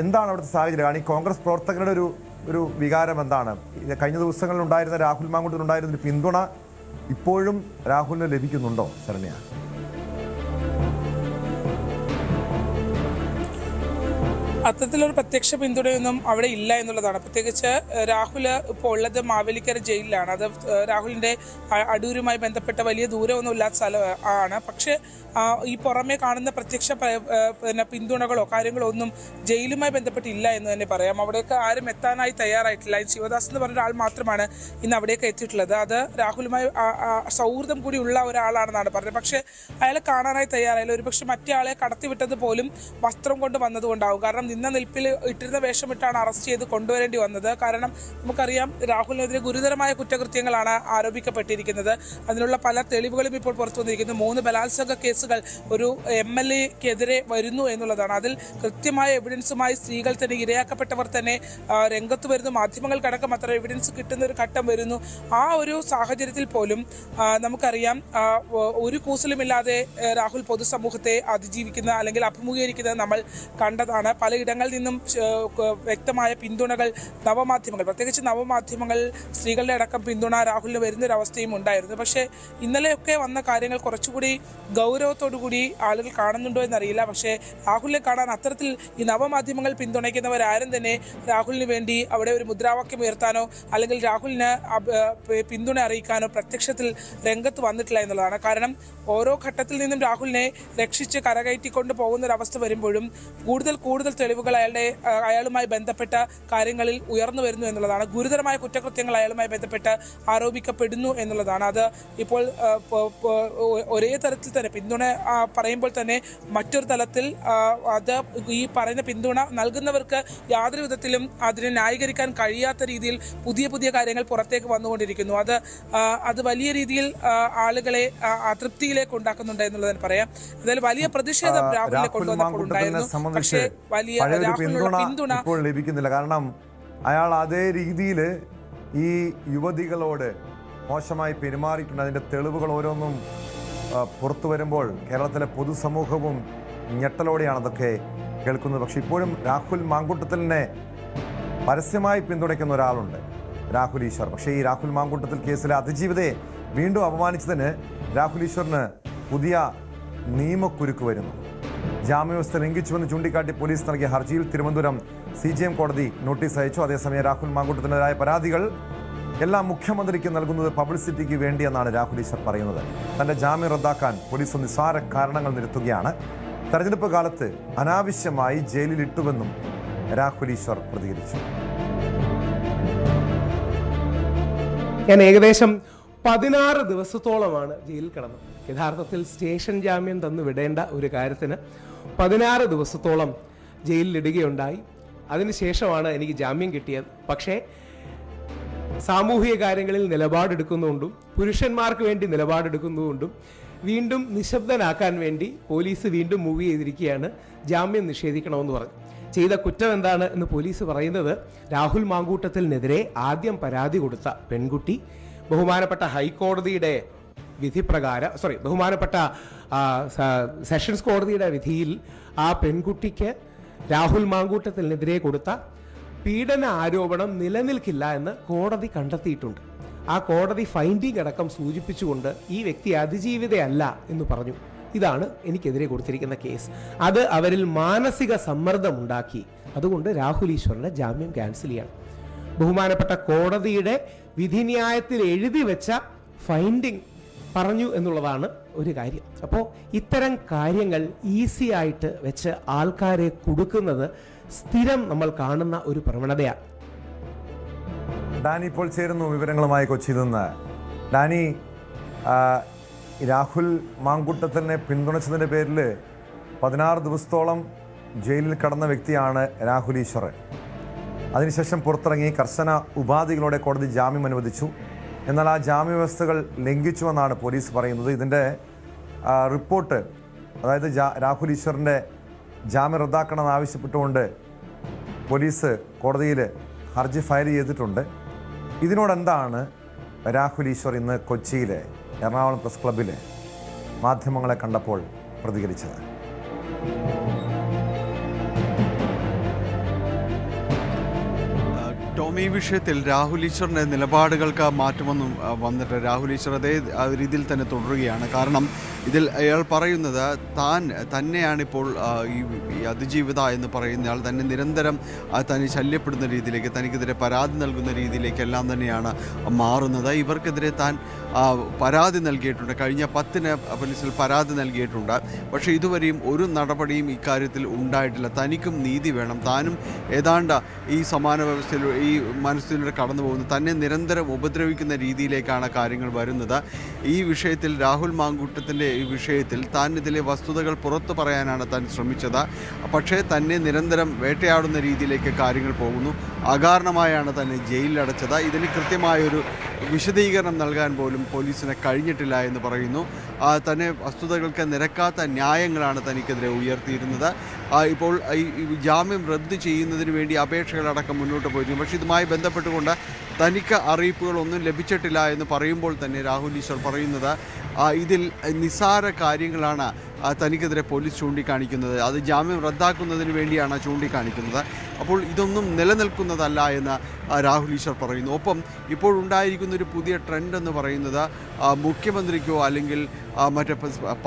എന്താണ് അവിടുത്തെ സാഹചര്യം? ഈ കോൺഗ്രസ് പ്രവർത്തകരുടെ ഒരു വികാരം എന്താണ്? കഴിഞ്ഞ ദിവസങ്ങളിൽ ഉണ്ടായിരുന്ന രാഹുൽ മാങ്കൂട്ടത്തിനുണ്ടായിരുന്ന ഒരു പിന്തുണ ഇപ്പോഴും രാഹുലിന് ലഭിക്കുന്നുണ്ടോ ശരണ്യ? അത്തരത്തിലൊരു പ്രത്യക്ഷ പിന്തുണയൊന്നും അവിടെ ഇല്ല എന്നുള്ളതാണ്. പ്രത്യേകിച്ച് രാഹുൽ ഇപ്പോൾ ഉള്ളത് മാവേലിക്കര ജയിലിലാണ്. അത് രാഹുലിൻ്റെ അടൂരുമായി ബന്ധപ്പെട്ട വലിയ ദൂരമൊന്നും ഇല്ലാത്ത സ്ഥലം ആണ്. പക്ഷേ ഈ പുറമേ കാണുന്ന പ്രത്യക്ഷ പിന്തുണകളോ കാര്യങ്ങളോ ഒന്നും ജയിലുമായി ബന്ധപ്പെട്ടില്ല എന്ന് തന്നെ പറയാം. അവിടേക്ക് ആരും എത്താനായി തയ്യാറായിട്ടില്ല. ശിവദാസ് എന്ന് പറഞ്ഞ ഒരാൾ മാത്രമാണ് ഇന്ന് അവിടേക്ക് എത്തിയിട്ടുള്ളത്. അത് രാഹുലുമായി സൗഹൃദം കൂടി ഉള്ള ഒരാളാണെന്നാണ് പറഞ്ഞത്. പക്ഷേ അയാളെ കാണാനായി തയ്യാറായില്ല. ഒരുപക്ഷെ മറ്റേ ആളെ കടത്തിവിട്ടത് പോലും വസ്ത്രം കൊണ്ട് വന്നതുകൊണ്ടാവും. കാരണം നിന്ന നിൽപ്പിൽ ഇട്ടിരുന്ന വേഷമിട്ടാണ് അറസ്റ്റ് ചെയ്ത് കൊണ്ടുവരേണ്ടി വന്നത്. കാരണം നമുക്കറിയാം രാഹുലിനെതിരെ ഗുരുതരമായ കുറ്റകൃത്യങ്ങളാണ് ആരോപിക്കപ്പെട്ടിരിക്കുന്നത്. അതിനുള്ള പല തെളിവുകളും ഇപ്പോൾ പുറത്തു വന്നിരിക്കുന്നു. 3 ബലാത്സംഗ കേസുകൾ ഒരു MLA-ക്കെതിരെ വരുന്നു എന്നുള്ളതാണ്. അതിൽ കൃത്യമായ എവിഡൻസുമായി സ്ത്രീകൾ തന്നെ, ഇരയാക്കപ്പെട്ടവർ തന്നെ രംഗത്ത് വരുന്നു. മാധ്യമങ്ങൾക്കടക്കം അത്ര എവിഡൻസ് കിട്ടുന്ന ഒരു ഘട്ടം വരുന്നു. ആ ഒരു സാഹചര്യത്തിൽ പോലും നമുക്കറിയാം ഒരു കൂസലുമില്ലാതെ രാഹുൽ പൊതുസമൂഹത്തെ അതിജീവിക്കുന്ന അല്ലെങ്കിൽ അഭിമുഖീകരിക്കുന്നത് നമ്മൾ കണ്ടതാണ്. പലയിടങ്ങളിൽ നിന്നും വ്യക്തമായ പിന്തുണകൾ നവമാധ്യമങ്ങൾ, പ്രത്യേകിച്ച് നവമാധ്യമങ്ങൾ സ്ത്രീകളുടെ അടക്കം പിന്തുണ രാഹുലിന് വരുന്നൊരവസ്ഥയും ഉണ്ടായിരുന്നു. പക്ഷേ ഇന്നലെയൊക്കെ വന്ന കാര്യങ്ങൾ കുറച്ചുകൂടി ഗൗരവത്തോടുകൂടി ആളുകൾ കാണുന്നുണ്ടോ എന്നറിയില്ല. പക്ഷേ രാഹുലിനെ കാണാൻ അത്തരത്തിൽ ഈ നവമാധ്യമങ്ങൾ പിന്തുണയ്ക്കുന്നവരാരും തന്നെ രാഹുലിന് വേണ്ടി അവിടെ ഒരു മുദ്രാവാക്യം ഉയർത്താനോ അല്ലെങ്കിൽ രാഹുലിന് പിന്തുണ അറിയിക്കാനോ പ്രത്യക്ഷത്തിൽ രംഗത്ത് വന്നിട്ടില്ല എന്നുള്ളതാണ്. കാരണം ഓരോ ഘട്ടത്തിൽ നിന്നും രാഹുലിനെ രക്ഷിച്ച് കരകയറ്റിക്കൊണ്ട് പോകുന്നൊരവസ്ഥ വരുമ്പോഴും കൂടുതൽ തെളിവുകൾ അയാളുമായി ബന്ധപ്പെട്ട കാര്യങ്ങളിൽ ഉയർന്നു വരുന്നു എന്നുള്ളതാണ്. ഗുരുതരമായ കുറ്റകൃത്യങ്ങൾ അയാളുമായി ബന്ധപ്പെട്ട് ആരോപിക്കപ്പെടുന്നു എന്നുള്ളതാണ്. അത് ഇപ്പോൾ ഒരേ തരത്തിൽ തന്നെ പിന്തുണ പറയുമ്പോൾ തന്നെ മറ്റൊരു തലത്തിൽ അത് ഈ പറയുന്ന പിന്തുണ നൽകുന്നവർക്ക് യാതൊരു വിധത്തിലും അതിനെ ന്യായീകരിക്കാൻ കഴിയാത്ത രീതിയിൽ പുതിയ കാര്യങ്ങൾ പുറത്തേക്ക് വന്നുകൊണ്ടിരിക്കുന്നു. അത് വലിയ രീതിയിൽ ആളുകളെ അതൃപ്തിയിലേക്ക് ഉണ്ടാക്കുന്നുണ്ട് എന്നുള്ളത് പറയാം. എന്തായാലും വലിയ പ്രതിഷേധം രാഹുലിനെ കൊണ്ടുവന്നപ്പോൾ ഉണ്ടായിരുന്നു. പക്ഷേ വലിയ പിന്തുണ ഇപ്പോൾ ലഭിക്കുന്നില്ല. കാരണം അയാൾ അതേ രീതിയിൽ ഈ യുവതികളോട് മോശമായി പെരുമാറിയിട്ടുണ്ട്. അതിൻ്റെ തെളിവുകൾ ഓരോന്നും പുറത്തു വരുമ്പോൾ കേരളത്തിലെ പൊതുസമൂഹവും ഞെട്ടലോടെയാണ് അതൊക്കെ കേൾക്കുന്നത്. പക്ഷെ ഇപ്പോഴും രാഹുൽ മാങ്കൂട്ടത്തിലിനെ പരസ്യമായി പിന്തുണയ്ക്കുന്ന ഒരാളുണ്ട്, രാഹുൽ ഈശ്വർ. പക്ഷേ ഈ രാഹുൽ മാങ്കൂട്ടത്തിൽ കേസിലെ അതിജീവിതയെ വീണ്ടും അപമാനിച്ചതിന് രാഹുൽ ഈശ്വറിന് പുതിയ നിയമക്കുരുക്ക് വരുന്നു. ജാമ്യവ്യവസ്ഥ ലംഘിച്ചുവെന്ന് ചൂണ്ടിക്കാട്ടി പോലീസ് നൽകിയ ഹർജിയിൽ തിരുവനന്തപുരം CJM കോടതി നോട്ടീസ് അയച്ചു. അതേസമയം രാഹുൽ മാങ്കൂട്ടത്തിനെതിരായ പരാതികൾ എല്ലാം മുഖ്യമന്ത്രിക്ക് നൽകുന്നത് പബ്ലിസിറ്റിക്ക് വേണ്ടിയെന്നാണ് രാഹുൽ ഈശ്വർ പറയുന്നത്. തന്റെ ജാമ്യം റദ്ദാക്കാൻ പോലീസ് നിസ്സാര കാരണങ്ങൾ നിരത്തുകയാണ്. തെരഞ്ഞെടുപ്പ് കാലത്ത് അനാവശ്യമായി ജയിലിലിട്ടുവെന്നും രാഹുൽ ഈശ്വർ പ്രതികരിച്ചു. ഞാൻ ഏകദേശം 16 ദിവസത്തോളമാണ് ജയിലിൽ കിടന്നത്. യഥാർത്ഥത്തിൽ സ്റ്റേഷൻ ജാമ്യം തന്നു വിടേണ്ട ഒരു കാര്യത്തിന് 16 ദിവസത്തോളം ജയിലിലിടുകയുണ്ടായി. അതിനുശേഷമാണ് എനിക്ക് ജാമ്യം കിട്ടിയത്. പക്ഷേ സാമൂഹിക കാര്യങ്ങളിൽ നിലപാടെടുക്കുന്നുകൊണ്ടും പുരുഷന്മാർക്ക് വേണ്ടി നിലപാടെടുക്കുന്നതുകൊണ്ടും വീണ്ടും നിശബ്ദനാക്കാൻ വേണ്ടി പോലീസ് വീണ്ടും മൂവ് ചെയ്തിരിക്കുകയാണ്. ജാമ്യം നിഷേധിക്കണമെന്ന് പറഞ്ഞു. ചെയ്ത കുറ്റം എന്താണ് എന്ന് പോലീസ് പറയുന്നത്, രാഹുൽ മാങ്കൂട്ടത്തിനെതിരെ ആദ്യം പരാതി കൊടുത്ത പെൺകുട്ടി ബഹുമാനപ്പെട്ട ഹൈക്കോടതിയുടെ വിധിപ്രകാരം ബഹുമാനപ്പെട്ട സെഷൻസ് കോടതിയുടെ വിധിയിൽ ആ പെൺകുട്ടിക്ക് രാഹുൽ മാങ്കൂട്ടത്തിനെതിരെ കൊടുത്ത പീഡന ആരോപണം നിലനിൽക്കില്ല എന്ന് കോടതി കണ്ടെത്തിയിട്ടുണ്ട്. ആ കോടതി ഫൈൻഡിംഗ് അടക്കം സൂചിപ്പിച്ചുകൊണ്ട് ഈ വ്യക്തി അതിജീവിതയല്ല എന്ന് പറഞ്ഞു. ഇതാണ് എനിക്കെതിരെ കൊടുത്തിരിക്കുന്ന കേസ്. അത് അവരിൽ മാനസിക സമ്മർദ്ദമുണ്ടാക്കി. അതുകൊണ്ട് രാഹുൽ ഈശ്വറിന്റെ ജാമ്യം ക്യാൻസൽ ചെയ്യണം. ബഹുമാനപ്പെട്ട കോടതിയുടെ വിധിന്യായത്തിൽ എഴുതി വെച്ച ഫൈൻഡിംഗ് പറഞ്ഞു എന്നുള്ളതാണ് ഒരു കാര്യം. അപ്പോൾ ഇത്തരം കാര്യങ്ങൾ ഈസി ആയിട്ട് വെച്ച് ആൾക്കാരെ കൊടുക്കുന്നത് സ്ഥിരം നമ്മൾ കാണുന്ന ഒരു പ്രവണതയാണ്. ഡാനി ഇപ്പോൾ ചേരുന്നു വിവരങ്ങളുമായി കൊച്ചിയിൽ നിന്ന്. ഡാനി, രാഹുൽ മാങ്കൂട്ടത്തിനെ പിന്തുണച്ചതിൻ്റെ പേരിൽ 16 ദിവസത്തോളം ജയിലിൽ കടന്ന വ്യക്തിയാണ് രാഹുൽ ഈശ്വർ. അതിനുശേഷം പുറത്തിറങ്ങി കർശന ഉപാധികളോടെ കോടതി ജാമ്യം അനുവദിച്ചു. എന്നാൽ ആ ജാമ്യ വ്യവസ്ഥകൾ ലംഘിച്ചുവെന്നാണ് പോലീസ് പറയുന്നത്. ഇതിൻ്റെ റിപ്പോർട്ട്, അതായത് രാഹുൽ ഈശ്വറിൻ്റെ ജാമ്യം റദ്ദാക്കണമെന്ന് ആവശ്യപ്പെട്ടുകൊണ്ട് പോലീസ് കോടതിയിൽ ഹർജി ഫയൽ ചെയ്തിട്ടുണ്ട്. ഇതിനോടെന്താണ് രാഹുൽ ഈശ്വർ ഇന്ന് കൊച്ചിയിലെ എറണാകുളം പ്രസ് ക്ലബ്ബിൽ മാധ്യമങ്ങളെ കണ്ടപ്പോൾ പ്രതികരിച്ചത്? ടോം, ടോമി, ഈ വിഷയത്തിൽ രാഹുൽ ഈശ്വറിൻ്റെ നിലപാടുകൾക്ക് മാറ്റമൊന്നും വന്നിട്ട് രാഹുൽ ഈശ്വർ അതേ രീതിയിൽ തന്നെ തുടരുകയാണ്. കാരണം ഇതിൽ അയാൾ പറയുന്നത് തന്നെയാണിപ്പോൾ ഈ അതിജീവിത എന്ന് പറയുന്നയാൾ തന്നെ നിരന്തരം തന്നെ ശല്യപ്പെടുന്ന രീതിയിലേക്ക്, തനിക്കെതിരെ പരാതി നൽകുന്ന രീതിയിലേക്കെല്ലാം തന്നെയാണ് മാറുന്നത്. ഇവർക്കെതിരെ താൻ പരാതി നൽകിയിട്ടുണ്ട്, കഴിഞ്ഞ 10-ന് പോലീസിൽ പരാതി നൽകിയിട്ടുണ്ട്. പക്ഷേ ഇതുവരെയും ഒരു നടപടിയും ഇക്കാര്യത്തിൽ ഉണ്ടായിട്ടില്ല. തനിക്കും നീതി വേണം, താനും ഏതാണ്ട് ഈ സമാന വ്യവസ്ഥയിൽ ഈ മനസ്സിലൂടെ കടന്നു പോകുന്നു, തന്നെ നിരന്തരം ഉപദ്രവിക്കുന്ന രീതിയിലേക്കാണ് കാര്യങ്ങൾ വരുന്നത്. ഈ വിഷയത്തിൽ രാഹുൽ മാങ്കൂട്ടത്തിൻ്റെ ഈ വിഷയത്തിൽ താൻ ഇതിലെ വസ്തുതകൾ പുറത്തു പറയാനാണ് താൻ ശ്രമിച്ചത്. പക്ഷേ തന്നെ നിരന്തരം വേട്ടയാടുന്ന രീതിയിലേക്ക് കാര്യങ്ങൾ പോകുന്നു. അകാരണമായാണ് തന്നെ ജയിലിലടച്ചത്. ഇതിന് കൃത്യമായൊരു വിശദീകരണം നൽകാൻ പോലും പോലീസിന് കഴിഞ്ഞിട്ടില്ല എന്ന് പറയുന്നു. തന്നെ വസ്തുതകൾക്ക് നിരക്കാത്ത ന്യായങ്ങളാണ് തനിക്കെതിരെ ഉയർത്തിയിരുന്നത്. ഇപ്പോൾ ഈ ജാമ്യം റദ്ദ് ചെയ്യുന്നതിന് വേണ്ടി അപേക്ഷകളടക്കം മുന്നോട്ട് പോയിരുന്നു. പക്ഷേ ഇതുമായി ബന്ധപ്പെട്ടുകൊണ്ട് തനിക്ക് അറിയിപ്പുകളൊന്നും ലഭിച്ചിട്ടില്ല എന്ന് പറയുമ്പോൾ തന്നെ രാഹുൽ ഈശ്വർ പറയുന്നത് ഇതിൽ നിസ്സാര കാര്യങ്ങളാണ് തനിക്കെതിരെ പോലീസ് ചൂണ്ടിക്കാണിക്കുന്നത്, അത് ജാമ്യം റദ്ദാക്കുന്നതിന് വേണ്ടിയാണ് ചൂണ്ടിക്കാണിക്കുന്നത്. അപ്പോൾ ഇതൊന്നും നിലനിൽക്കുന്നതല്ല എന്ന് രാഹുൽ ഈശ്വർ പറയുന്നു. ഒപ്പം ഇപ്പോൾ ഉണ്ടായിരിക്കുന്നൊരു പുതിയ ട്രെൻഡ് എന്ന് പറയുന്നത് മുഖ്യമന്ത്രിക്കോ അല്ലെങ്കിൽ മറ്റ്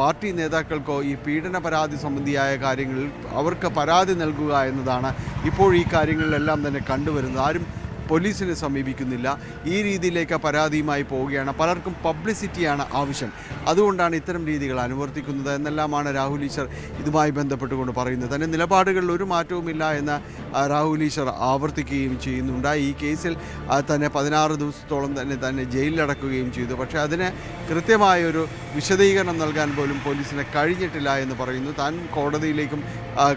പാർട്ടി നേതാക്കൾക്കോ ഈ പീഡന പരാതി സംബന്ധിയായ കാര്യങ്ങളിൽ അവർക്ക് പരാതി നൽകുക എന്നതാണ് ഇപ്പോൾ ഈ കാര്യങ്ങളിലെല്ലാം തന്നെ കണ്ടുവരുന്നത്. ആരും പോലീസിനെ സമീപിക്കുന്നില്ല, ഈ രീതിയിലേക്ക് പരാതിയുമായി പോവുകയാണ്. പലർക്കും പബ്ലിസിറ്റിയാണ് ആവശ്യം, അതുകൊണ്ടാണ് ഇത്തരം രീതികൾ അനുവർത്തിക്കുന്നത് എന്നെല്ലാമാണ് രാഹുൽ ഈശ്വർ ഇതുമായി ബന്ധപ്പെട്ടുകൊണ്ട് പറയുന്നത്. തന്നെ നിലപാടുകളിൽ ഒരു മാറ്റവുമില്ല എന്ന് രാഹുൽ ഈശ്വർ ആവർത്തിക്കുകയും ചെയ്യുന്നുണ്ട്. ഈ കേസിൽ തന്നെ 16 ദിവസത്തോളം തന്നെ ജയിലിലടക്കുകയും ചെയ്തു. പക്ഷേ അതിന് കൃത്യമായൊരു വിശദീകരണം നൽകാൻ പോലും പോലീസിന് കഴിഞ്ഞിട്ടില്ല എന്ന് പറയുന്നു. താൻ കോടതിയിലേക്കും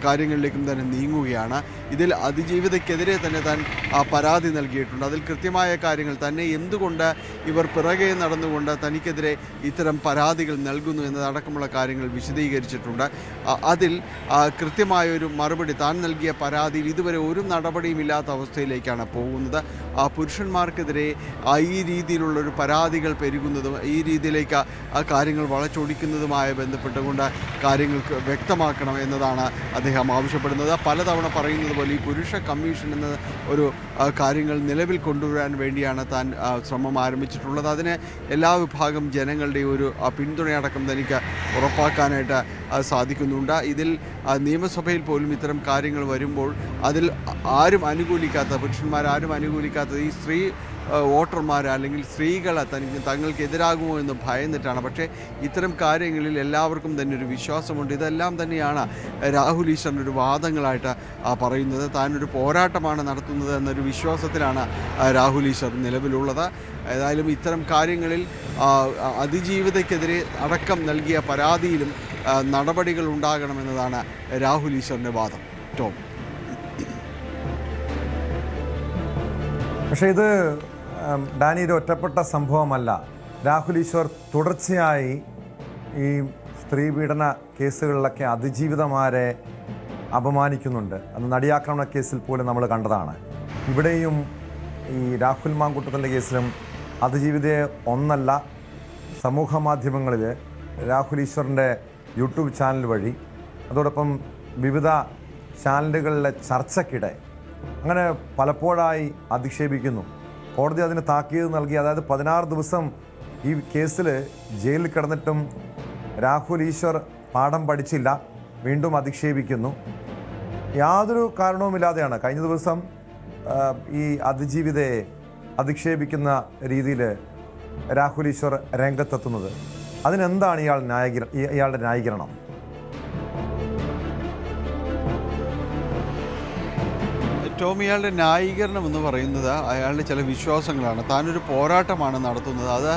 കാര്യങ്ങളിലേക്കും തന്നെ നീങ്ങുകയാണ്. ഇതിൽ അതിജീവിതയ്ക്കെതിരെ തന്നെ താൻ പരാതി നൽകിയിട്ടുണ്ട്. അതിൽ കൃത്യമായ കാര്യങ്ങൾ തന്നെ എന്തുകൊണ്ട് ഇവർ പിറകെ നടന്നുകൊണ്ട് തനിക്കെതിരെ ഇത്തരം പരാതികൾ നൽകുന്നു എന്നതടക്കമുള്ള കാര്യങ്ങൾ വിശദീകരിച്ചിട്ടുണ്ട്. അതിൽ കൃത്യമായൊരു മറുപടി, താൻ നൽകിയ പരാതിയിൽ ഇതുവരെ ഒരു നടപടിയും ഇല്ലാത്ത അവസ്ഥയിലേക്കാണ് പോകുന്നത്. പുരുഷന്മാർക്കെതിരെ ഈ രീതിയിലുള്ളൊരു പരാതികൾ പെരുകുന്നതും ഈ രീതിയിലേക്ക് കാര്യങ്ങൾ വളച്ചൊടിക്കുന്നതുമായി ബന്ധപ്പെട്ടുകൊണ്ട് കാര്യങ്ങൾക്ക് വ്യക്തമാക്കണം എന്നതാണ് അദ്ദേഹം ആവശ്യപ്പെടുന്നത്. പലതവണ പറയുന്നത് പോലെ ഈ പുരുഷ കമ്മീഷൻ എന്ന ഒരു കാര്യങ്ങൾ നിലവിൽ കൊണ്ടുവരാൻ വേണ്ടിയാണ് താൻ ശ്രമം ആരംഭിച്ചിട്ടുള്ളത്. അതിന് എല്ലാ വിഭാഗം ജനങ്ങളുടെയും ഒരു പിന്തുണയടക്കം തനിക്ക് ഉറപ്പാക്കാനായിട്ട് സാധിക്കുന്നുണ്ട്. ഇതിൽ നിയമസഭയിൽ പോലും ഇത്തരം കാര്യങ്ങൾ വരുമ്പോൾ അതിൽ ആരും അനുകൂലിക്കാത്ത, പുരുഷന്മാരാരും അനുകൂലിക്കാത്ത ഈ സ്ത്രീ വോട്ടർമാർ അല്ലെങ്കിൽ സ്ത്രീകൾ തങ്ങൾക്ക് എതിരാകുമോ എന്ന് ഭയന്നിട്ടാണ്. പക്ഷേ ഇത്തരം കാര്യങ്ങളിൽ എല്ലാവർക്കും തന്നെ ഒരു വിശ്വാസമുണ്ട്. ഇതെല്ലാം തന്നെയാണ് രാഹുൽ ഈശ്വറിൻ്റെ ഒരു വാദങ്ങളായിട്ട് പറയുന്നത്. താനൊരു പോരാട്ടമാണ് നടത്തുന്നത് എന്നൊരു വിശ്വാസത്തിലാണ് രാഹുൽ ഈശ്വർ നിലവിലുള്ളത്. ഏതായാലും ഇത്തരം കാര്യങ്ങളിൽ അതിജീവിതയ്ക്കെതിരെ അടക്കം നൽകിയ പരാതിയിലും നടപടികൾ ഉണ്ടാകണമെന്നതാണ് രാഹുൽ ഈശ്വറിൻ്റെ വാദം. ടോം, പക്ഷേ ഇത് ഡാനി ഒരു ഒറ്റപ്പെട്ട സംഭവമല്ല. രാഹുൽ ഈശ്വർ തുടർച്ചയായി ഈ സ്ത്രീപീഡന കേസുകളിലൊക്കെ അതിജീവിതമാരെ അപമാനിക്കുന്നുണ്ട്. അത് നടിയാക്രമണ കേസിൽ പോലും നമ്മൾ കണ്ടതാണ്. ഇവിടെയും ഈ രാഹുൽ മാങ്കൂട്ടത്തിൻ്റെ കേസിലും അതിജീവിതയെ ഒന്നല്ല, സമൂഹ മാധ്യമങ്ങളിൽ രാഹുൽ ഈശ്വറിൻ്റെ യൂട്യൂബ് ചാനൽ വഴി, അതോടൊപ്പം വിവിധ ചാനലുകളിലെ ചർച്ചയ്ക്കിടെ അങ്ങനെ പലപ്പോഴായി അധിക്ഷേപിക്കുന്നു. കോടതി അതിന് താക്കീത് നൽകി. അതായത് 16 ദിവസം ഈ കേസിൽ ജയിലിൽ കിടന്നിട്ടും രാഹുൽ ഈശ്വർ പാഠം പഠിച്ചില്ല, വീണ്ടും അധിക്ഷേപിക്കുന്നു. യാതൊരു കാരണവുമില്ലാതെയാണ് കഴിഞ്ഞ ദിവസം ഈ അതിജീവിതയെ അധിക്ഷേപിക്കുന്ന രീതിയിൽ രാഹുൽ ഈശ്വർ രംഗത്തെത്തുന്നത്. അതിനെന്താണ് ഇയാളുടെ ന്യായീകരണം? ടോം, ഇയാളുടെ ന്യായീകരണം എന്ന് പറയുന്നത് അയാളുടെ ചില വിശ്വാസങ്ങളാണ്. താനൊരു പോരാട്ടമാണ് നടത്തുന്നത്, അത്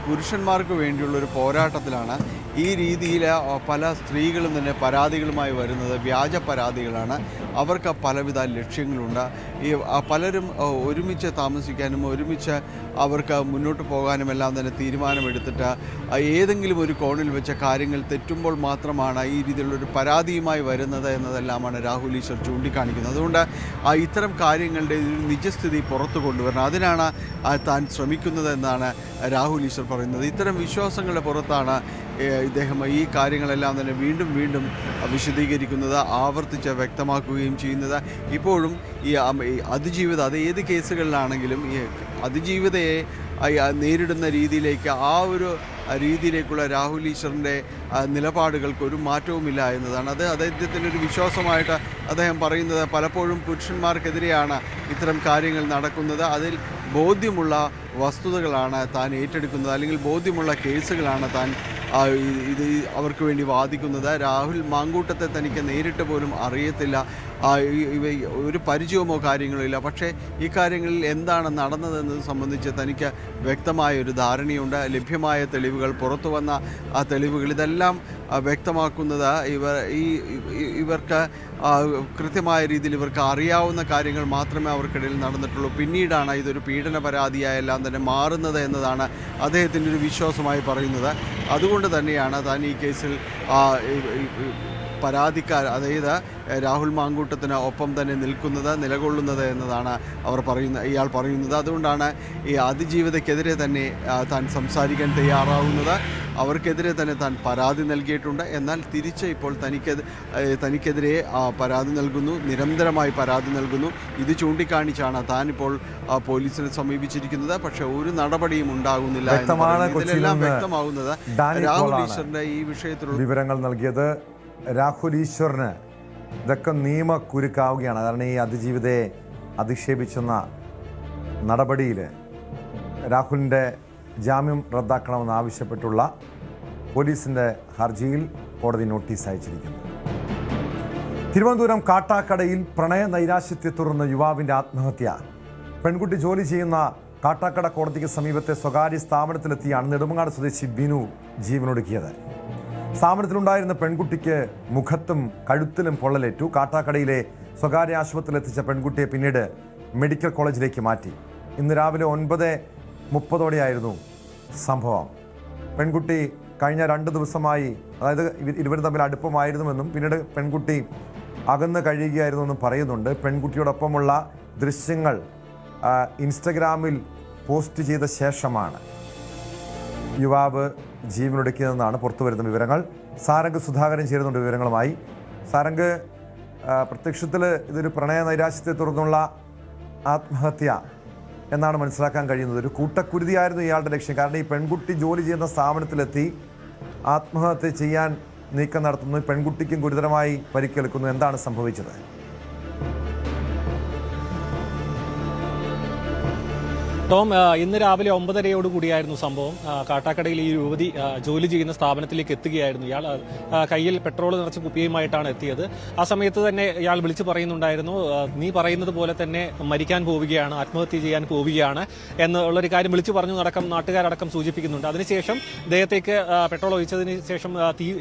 പുരുഷന്മാർക്ക് വേണ്ടിയുള്ളൊരു പോരാട്ടത്തിലാണ്. ഈ രീതിയിൽ പല സ്ത്രീകളും തന്നെ പരാതികളുമായി വരുന്നത് വ്യാജ പരാതികളാണ്. അവർക്ക് പലവിധ ലക്ഷ്യങ്ങളുണ്ട്. ഈ പലരും ഒരുമിച്ച് താമസിക്കാനും ഒരുമിച്ച് അവർക്ക് മുന്നോട്ട് പോകാനും എല്ലാം തന്നെ തീരുമാനമെടുത്തിട്ട് ഏതെങ്കിലും ഒരു കോണിൽ വെച്ച കാര്യങ്ങൾ തെറ്റുമ്പോൾ മാത്രമാണ് ഈ രീതിയിലുള്ളൊരു പരാതിയുമായി വരുന്നത് എന്നതെല്ലാമാണ് രാഹുൽ ഈശ്വർ ചൂണ്ടിക്കാണിക്കുന്നത്. അതുകൊണ്ട് ഇത്തരം കാര്യങ്ങളുടെ ഒരു നിജസ്ഥിതി പുറത്തു കൊണ്ടുവരണം, അതിനാണ് താൻ ശ്രമിക്കുന്നത് എന്നാണ് രാഹുൽ ഈശ്വർ പറയുന്നത്. ഇത്തരം വിശ്വാസങ്ങളുടെ പുറത്താണ് ഇദ്ദേഹം ഈ കാര്യങ്ങളെല്ലാം തന്നെ വീണ്ടും വീണ്ടും വിശദീകരിക്കുന്നത്, ആവർത്തിച്ച് വ്യക്തമാക്കുകയും തുടരുകയും ചെയ്യുന്നത്. ഇപ്പോഴും ഈ അതിജീവിത അത് ഏത് കേസുകളിലാണെങ്കിലും ഈ അതിജീവിതയെ നേരിടുന്ന രീതിയിലേക്ക് ആ ഒരു രീതിയിലേക്കുള്ള രാഹുൽ ഈശ്വറിൻ്റെ നിലപാടുകൾക്ക് ഒരു മാറ്റവുമില്ല എന്നതാണ്. അത് അദ്ദേഹത്തിൻ്റെ ഒരു വിശ്വാസമായിട്ട് അദ്ദേഹം പറയുന്നത്. പലപ്പോഴും പുരുഷന്മാർക്കെതിരെയാണ് ഇത്തരം കാര്യങ്ങൾ നടക്കുന്നത്, അതിൽ ബോധ്യമുള്ള വസ്തുതകളാണ് താൻ ഏറ്റെടുക്കുന്നത്, അല്ലെങ്കിൽ ബോധ്യമുള്ള കേസുകളാണ് താൻ ഇത് അവർക്ക് വേണ്ടി വാദിക്കുന്നത്. രാഹുൽ മാങ്കൂട്ടത്തെ തനിക്ക് നേരിട്ട് പോലും അറിയത്തില്ല, ഒരു പരിചയമോ കാര്യങ്ങളോ ഇല്ല. പക്ഷേ ഈ കാര്യങ്ങളിൽ എന്താണ് നടന്നതെന്നത് സംബന്ധിച്ച് തനിക്ക് വ്യക്തമായ ഒരു ധാരണയുണ്ട്. ലഭ്യമായ തെളിവുകൾ, പുറത്തു വന്ന ആ തെളിവുകൾ, ഇതെല്ലാം വ്യക്തമാക്കുന്നത് ഇവർക്ക് കൃത്യമായ രീതിയിൽ ഇവർക്ക് അറിയാവുന്ന കാര്യങ്ങൾ മാത്രമേ അവർക്കിടയിൽ നടന്നിട്ടുള്ളൂ. പിന്നീടാണ് ഇതൊരു പീഡന പരാതിയായെല്ലാം തന്നെ മാറുന്നത് എന്നതാണ് അദ്ദേഹത്തിൻ്റെ ഒരു വിശ്വാസമായി പറയുന്നത്. അതുകൊണ്ട് തന്നെയാണ് താൻ ഈ കേസിൽ പരാതിക്കാർ, അതായത് രാഹുൽ മാങ്കൂട്ടത്തിന് ഒപ്പം തന്നെ നിലകൊള്ളുന്നത് എന്നതാണ് ഇയാൾ പറയുന്നത്. അതുകൊണ്ടാണ് ഈ അതിജീവിതയ്ക്കെതിരെ തന്നെ താൻ സംസാരിക്കാൻ തയ്യാറാവുന്നത്. അവർക്കെതിരെ തന്നെ താൻ പരാതി നൽകിയിട്ടുണ്ട്. എന്നാൽ തിരിച്ച് ഇപ്പോൾ തനിക്കെതിരെ പരാതി നൽകുന്നു, നിരന്തരമായി പരാതി നൽകുന്നു. ഇത് ചൂണ്ടിക്കാണിച്ചാണ് താനിപ്പോൾ പോലീസിനെ സമീപിച്ചിരിക്കുന്നത്. പക്ഷേ ഒരു നടപടിയും ഉണ്ടാകുന്നില്ല. ഇതിലെല്ലാം വ്യക്തമാകുന്നത് രാഹുൽ ഈശ്വറിന്റെ ഈ വിഷയത്തിലുള്ള വിവരങ്ങൾ നൽകിയത്. രാഹുൽ ഈശ്വറിന് ഇതൊക്കെ നിയമക്കുരുക്കാവുകയാണ്. കാരണം ഈ അതിജീവിതയെ അധിക്ഷേപിച്ചെന്ന നടപടിയിൽ രാഹുലിൻ്റെ ജാമ്യം റദ്ദാക്കണമെന്ന് ആവശ്യപ്പെട്ടുള്ള പോലീസിൻ്റെ ഹർജിയിൽ കോടതി നോട്ടീസ് അയച്ചിരിക്കുന്നു. തിരുവനന്തപുരം കാട്ടാക്കടയിൽ പ്രണയ നൈരാശ്യത്തെ തുടർന്ന് യുവാവിൻ്റെ ആത്മഹത്യ. പെൺകുട്ടി ജോലി ചെയ്യുന്ന കാട്ടാക്കട കോടതിക്ക് സമീപത്തെ സ്വകാര്യ സ്ഥാപനത്തിലെത്തിയാണ് നെടുമങ്ങാട് സ്വദേശി ബിനു ജീവനൊടുക്കിയത്. സ്ഥാപനത്തിലുണ്ടായിരുന്ന പെൺകുട്ടിക്ക് മുഖത്തും കഴുത്തിലും പൊള്ളലേറ്റു. കാട്ടാക്കടയിലെ സ്വകാര്യ ആശുപത്രിയിൽ എത്തിച്ച പെൺകുട്ടിയെ പിന്നീട് മെഡിക്കൽ കോളേജിലേക്ക് മാറ്റി. ഇന്ന് രാവിലെ 9:30 സംഭവം. പെൺകുട്ടി കഴിഞ്ഞ 2 ദിവസമായി, അതായത് ഇവർ തമ്മിൽ അടുപ്പമായിരുന്നുവെന്നും പിന്നീട് പെൺകുട്ടി അകന്ന് കഴിയുകയായിരുന്നുവെന്നും പറയുന്നുണ്ട്. പെൺകുട്ടിയോടൊപ്പമുള്ള ദൃശ്യങ്ങൾ ഇൻസ്റ്റഗ്രാമിൽ പോസ്റ്റ് ചെയ്ത ശേഷമാണ് യുവാവ് ജീവനൊടുക്കിയതെന്നാണ് പുറത്തുവരുന്ന വിവരങ്ങൾ. സാരംഗ് സുധാകരൻ ചേരുന്നുണ്ട് വിവരങ്ങളുമായി. സാരംഗ്, പ്രത്യക്ഷത്തിൽ ഇതൊരു പ്രണയ നൈരാശ്യത്തെ തുടർന്നുള്ള ആത്മഹത്യ എന്നാണ് മനസ്സിലാക്കാൻ കഴിയുന്നത്. ഒരു കൂട്ടക്കുരുതിയായിരുന്നു ഇയാളുടെ ലക്ഷ്യം. കാരണം ഈ പെൺകുട്ടി ജോലി ചെയ്യുന്ന സ്ഥാപനത്തിലെത്തി ആത്മഹത്യ ചെയ്യാൻ നീക്കം നടത്തുന്നു. പെൺകുട്ടിക്കും ഗുരുതരമായി പരിക്കേൽക്കുന്നു. എന്താണ് സംഭവിച്ചത്? ടോം, ഇന്ന് രാവിലെ 9:30 സംഭവം. കാട്ടാക്കടയിൽ ഈ യുവതി ജോലി ചെയ്യുന്ന സ്ഥാപനത്തിലേക്ക് എത്തുകയായിരുന്നു. ഇയാൾ കയ്യിൽ പെട്രോൾ നിറച്ച കുപ്പിയുമായിട്ടാണ് എത്തിയത്. ആ സമയത്ത് തന്നെ ഇയാൾ വിളിച്ചു പറയുന്നുണ്ടായിരുന്നു, നീ പറയുന്നത് പോലെ തന്നെ മരിക്കാൻ പോവുകയാണ്, ആത്മഹത്യ ചെയ്യാൻ പോവുകയാണ് എന്നുള്ളൊരു കാര്യം വിളിച്ചു പറഞ്ഞു നടക്കം നാട്ടുകാരടക്കം സൂചിപ്പിക്കുന്നുണ്ട്. അതിനുശേഷം ദേഹത്തേക്ക് പെട്രോൾ ഒഴിച്ചതിന് ശേഷം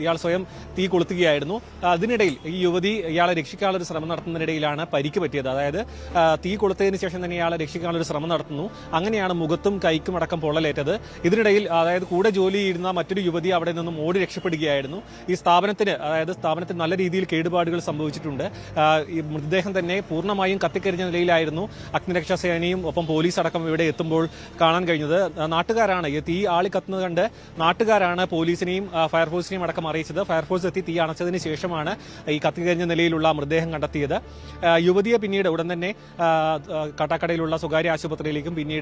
ഇയാൾ സ്വയം തീ കൊളുത്തുകയായിരുന്നു. അതിനിടയിൽ ഈ യുവതി ഇയാളെ രക്ഷിക്കാനുള്ളൊരു ശ്രമം നടത്തുന്നതിനിടയിലാണ് പരിക്ക് പറ്റിയത്. അതായത് തീ കൊളുത്തതിന് ശേഷം തന്നെ ഇയാളെ രക്ഷിക്കാനുള്ളൊരു ശ്രമം നടത്തുന്നു. അങ്ങനെയാണ് മുഖത്തും കൈക്കും അടക്കം പൊള്ളലേറ്റത്. ഇതിനിടയിൽ അതായത് കൂടെ ജോലി ചെയ്യുന്ന മറ്റൊരു യുവതി അവിടെ നിന്നും ഓടി രക്ഷപ്പെടുകയായിരുന്നു. ഈ സ്ഥാപനത്തിന് നല്ല രീതിയിൽ കേടുപാടുകൾ സംഭവിച്ചിട്ടുണ്ട്. ഈ മൃതദേഹം തന്നെ പൂർണ്ണമായും കത്തിക്കരിഞ്ഞ നിലയിലായിരുന്നു അഗ്നിരക്ഷാ സേനയും ഒപ്പം പോലീസ് അടക്കം ഇവിടെ എത്തുമ്പോൾ കാണാൻ കഴിഞ്ഞത്. നാട്ടുകാരാണ് ഈ തീ ആളിക്കത്തുന്നത് കണ്ട് നാട്ടുകാരാണ് പോലീസിനെയും ഫയർഫോഴ്സിനെയും അടക്കം അറിയിച്ചത്. ഫയർഫോഴ്സ് എത്തി തീ അണച്ചതിന് ശേഷമാണ് ഈ കത്തിക്കരിഞ്ഞ നിലയിലുള്ള മൃതദേഹം കണ്ടെത്തിയത്. യുവതിയെ പിന്നീട് ഉടൻ തന്നെ കാട്ടാക്കടയിലുള്ള സ്വകാര്യ ആശുപത്രിയിലേക്കും പിന്നീട്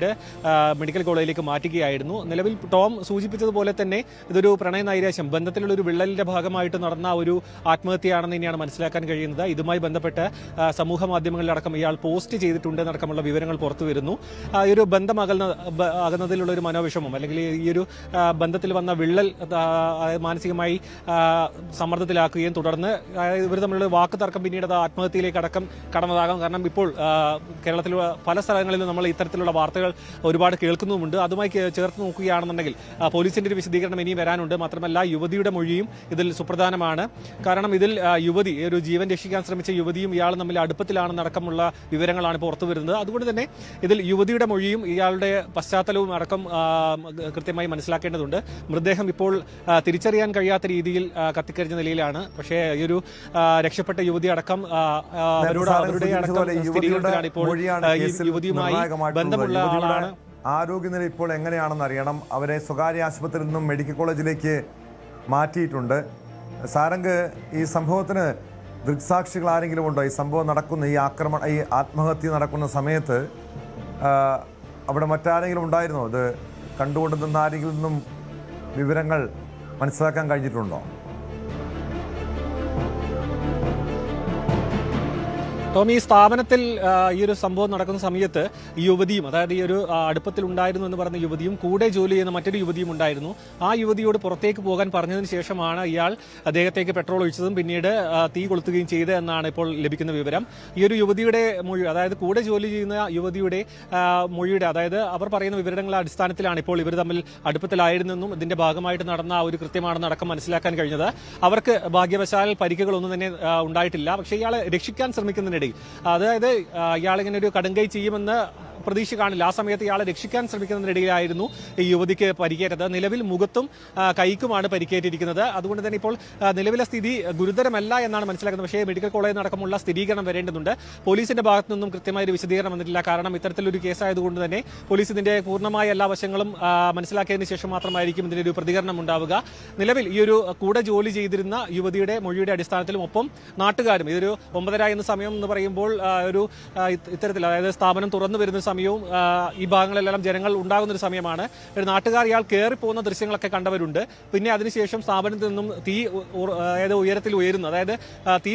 മെഡിക്കൽ കോളേജിലേക്ക് മാറ്റുകയായിരുന്നു. നിലവിൽ ടോം സൂചിപ്പിച്ചതുപോലെ തന്നെ ഇതൊരു പ്രണയ നൈരാശ്യം, ബന്ധത്തിലുള്ള ഒരു വിള്ളലിന്റെ ഭാഗമായിട്ട് നടന്ന ഒരു ആത്മഹത്യയാണെന്ന് തന്നെയാണ് മനസ്സിലാക്കാൻ കഴിയുന്നത്. ഇതുമായി ബന്ധപ്പെട്ട് സമൂഹ മാധ്യമങ്ങളിലടക്കം ഇയാൾ പോസ്റ്റ് ചെയ്തിട്ടുണ്ട് എന്നടക്കമുള്ള വിവരങ്ങൾ പുറത്തു വരുന്നു. ഈ ഒരു ബന്ധം അകന്നതിലുള്ള ഒരു മനോവിഷമം, അല്ലെങ്കിൽ ഈ ഒരു ബന്ധത്തിൽ വന്ന വിള്ളൽ മാനസികമായി സമ്മർദ്ദത്തിലാക്കുകയും തുടർന്ന് ഇവർ തമ്മിലുള്ള വാക്ക് തർക്കം പിന്നീട് അത് ആത്മഹത്യയിലേക്ക് അടക്കം കടന്നതാകാം. കാരണം ഇപ്പോൾ കേരളത്തിലുള്ള പല സ്ഥലങ്ങളിലും നമ്മൾ ഇത്തരത്തിലുള്ള വാർത്തകൾ ഒരുപാട് കേൾക്കുന്നുമുണ്ട്. അതുമായി ചേർത്ത് നോക്കുകയാണെന്നുണ്ടെങ്കിൽ പോലീസിന്റെ ഒരു വിശദീകരണം ഇനിയും വരാനുണ്ട്. മാത്രമല്ല യുവതിയുടെ മൊഴിയും ഇതിൽ സുപ്രധാനമാണ്. കാരണം ഇതിൽ യുവതി, ഒരു ജീവൻ രക്ഷിക്കാൻ ശ്രമിച്ച യുവതിയും ഇയാളും തമ്മിൽ അടുപ്പത്തിലാണെന്നടക്കമുള്ള വിവരങ്ങളാണ് പുറത്തു വരുന്നത്. അതുകൊണ്ട് തന്നെ ഇതിൽ യുവതിയുടെ മൊഴിയും ഇയാളുടെ പശ്ചാത്തലവും അടക്കം കൃത്യമായി മനസ്സിലാക്കേണ്ടതുണ്ട്. മൃതദേഹം ഇപ്പോൾ തിരിച്ചറിയാൻ കഴിയാത്ത രീതിയിൽ കത്തിക്കരിഞ്ഞ നിലയിലാണ്. പക്ഷേ ഈ ഒരു രക്ഷപ്പെട്ട യുവതി അടക്കം അവരുടെ സ്ഥിരീകരണത്തിലാണ് ഇപ്പോൾ യുവതിയുമായി ബന്ധമുള്ള ആളാണ്. ആരോഗ്യനില ഇപ്പോൾ എങ്ങനെയാണെന്ന് അറിയണം. അവരെ സ്വകാര്യ ആശുപത്രിയിൽ നിന്നും മെഡിക്കൽ കോളേജിലേക്ക് മാറ്റിയിട്ടുണ്ട്. സാരംഗ്, ഈ സംഭവത്തിന് ദൃക്സാക്ഷികൾ ആരെങ്കിലും ഉണ്ടോ? ഈ സംഭവം നടക്കുന്ന ഈ ആത്മഹത്യ നടക്കുന്ന സമയത്ത് അവിടെ മറ്റാരെങ്കിലും ഉണ്ടായിരുന്നോ? ഇത് കണ്ടുകൊണ്ട് നിന്ന ആരെങ്കിലും നിന്നും വിവരങ്ങൾ മനസ്സിലാക്കാൻ കഴിഞ്ഞിട്ടുണ്ടോ? ടോം, ഈ സ്ഥാപനത്തിൽ ഈ ഒരു സംഭവം നടക്കുന്ന സമയത്ത് ഈ യുവതിയും, അതായത് ഈ ഒരു അടുപ്പത്തിൽ ഉണ്ടായിരുന്നു എന്ന് പറഞ്ഞ യുവതിയും കൂടെ ജോലി ചെയ്യുന്ന മറ്റൊരു യുവതിയും ഉണ്ടായിരുന്നു. ആ യുവതിയോട് പുറത്തേക്ക് പോകാൻ പറഞ്ഞതിന് ശേഷമാണ് ഇയാൾ അദ്ദേഹത്തേക്ക് പെട്രോൾ ഒഴിച്ചതും പിന്നീട് തീ കൊളുത്തുകയും ചെയ്തത് എന്നാണ് ഇപ്പോൾ ലഭിക്കുന്ന വിവരം. ഈ ഒരു യുവതിയുടെ മൊഴി, അതായത് കൂടെ ജോലി ചെയ്യുന്ന യുവതിയുടെ മൊഴിയുടെ, അതായത് അവർ പറയുന്ന വിവരങ്ങളുടെ അടിസ്ഥാനത്തിലാണ് ഇപ്പോൾ ഇവർ തമ്മിൽ അടുപ്പത്തിലായിരുന്നെന്നും ഇതിന്റെ ഭാഗമായിട്ട് നടന്ന ഒരു കൃത്യമാണെന്ന് അടക്കം മനസ്സിലാക്കാൻ കഴിഞ്ഞത്. അവർക്ക് ഭാഗ്യവശാൽ പരിക്കുകളൊന്നും തന്നെ ഉണ്ടായിട്ടില്ല. പക്ഷേ ഇയാളെ രക്ഷിക്കാൻ ശ്രമിക്കുന്നതിനിടയിൽ, അതായത് ഇയാളിങ്ങനെ ഒരു കടുങ്കൈ ചെയ്യുമെന്ന് പ്രതീക്ഷ കാണില്ല. ആ സമയത്ത് ഇയാളെ രക്ഷിക്കാൻ ശ്രമിക്കുന്നതിനിടയിലായിരുന്നു ഈ യുവതിക്ക് പരിക്കേറ്റത്. നിലവിൽ മുഖത്തും കൈക്കുമാണ് പരിക്കേറ്റിരിക്കുന്നത്. അതുകൊണ്ട് തന്നെ ഇപ്പോൾ നിലവിലെ സ്ഥിതി ഗുരുതരമല്ല എന്നാണ് മനസ്സിലാക്കുന്നത്. പക്ഷേ മെഡിക്കൽ കോളേജിൽ അടക്കമുള്ള സ്ഥിരീകരണം വരേണ്ടതുണ്ട്. പോലീസിന്റെ ഭാഗത്തു നിന്നും കൃത്യമായ ഒരു വിശദീകരണം വന്നിട്ടില്ല. കാരണം ഇത്തരത്തിലൊരു കേസായതുകൊണ്ട് തന്നെ പോലീസ് ഇതിന്റെ പൂർണ്ണമായ എല്ലാ വശങ്ങളും മനസ്സിലാക്കിയതിനു ശേഷം മാത്രമായിരിക്കും ഇതിന്റെ ഒരു പ്രതികരണം ഉണ്ടാവുക. നിലവിൽ ഈ ഒരു കൂടെ ജോലി ചെയ്തിരുന്ന യുവതിയുടെ മൊഴിയുടെ അടിസ്ഥാനത്തിലും ഒപ്പം നാട്ടുകാരും, ഇതൊരു 9:30 എന്ന സമയം എന്ന് പറയുമ്പോൾ ഒരു ഇത്തരത്തിൽ, അതായത് സ്ഥാപനം തുറന്നു വരുന്ന സമയവും ഈ ഭാഗങ്ങളിലെല്ലാം ജനങ്ങൾ ഉണ്ടാകുന്ന ഒരു സമയമാണ്. ഒരു നാട്ടുകാർ ഇയാൾ കയറിപ്പോകുന്ന ദൃശ്യങ്ങളൊക്കെ കണ്ടവരുണ്ട്. പിന്നെ അതിനുശേഷം സ്ഥാപനത്തിൽ നിന്നും തീ അതായത് ഉയരത്തിൽ ഉയരുന്നു, അതായത് തീ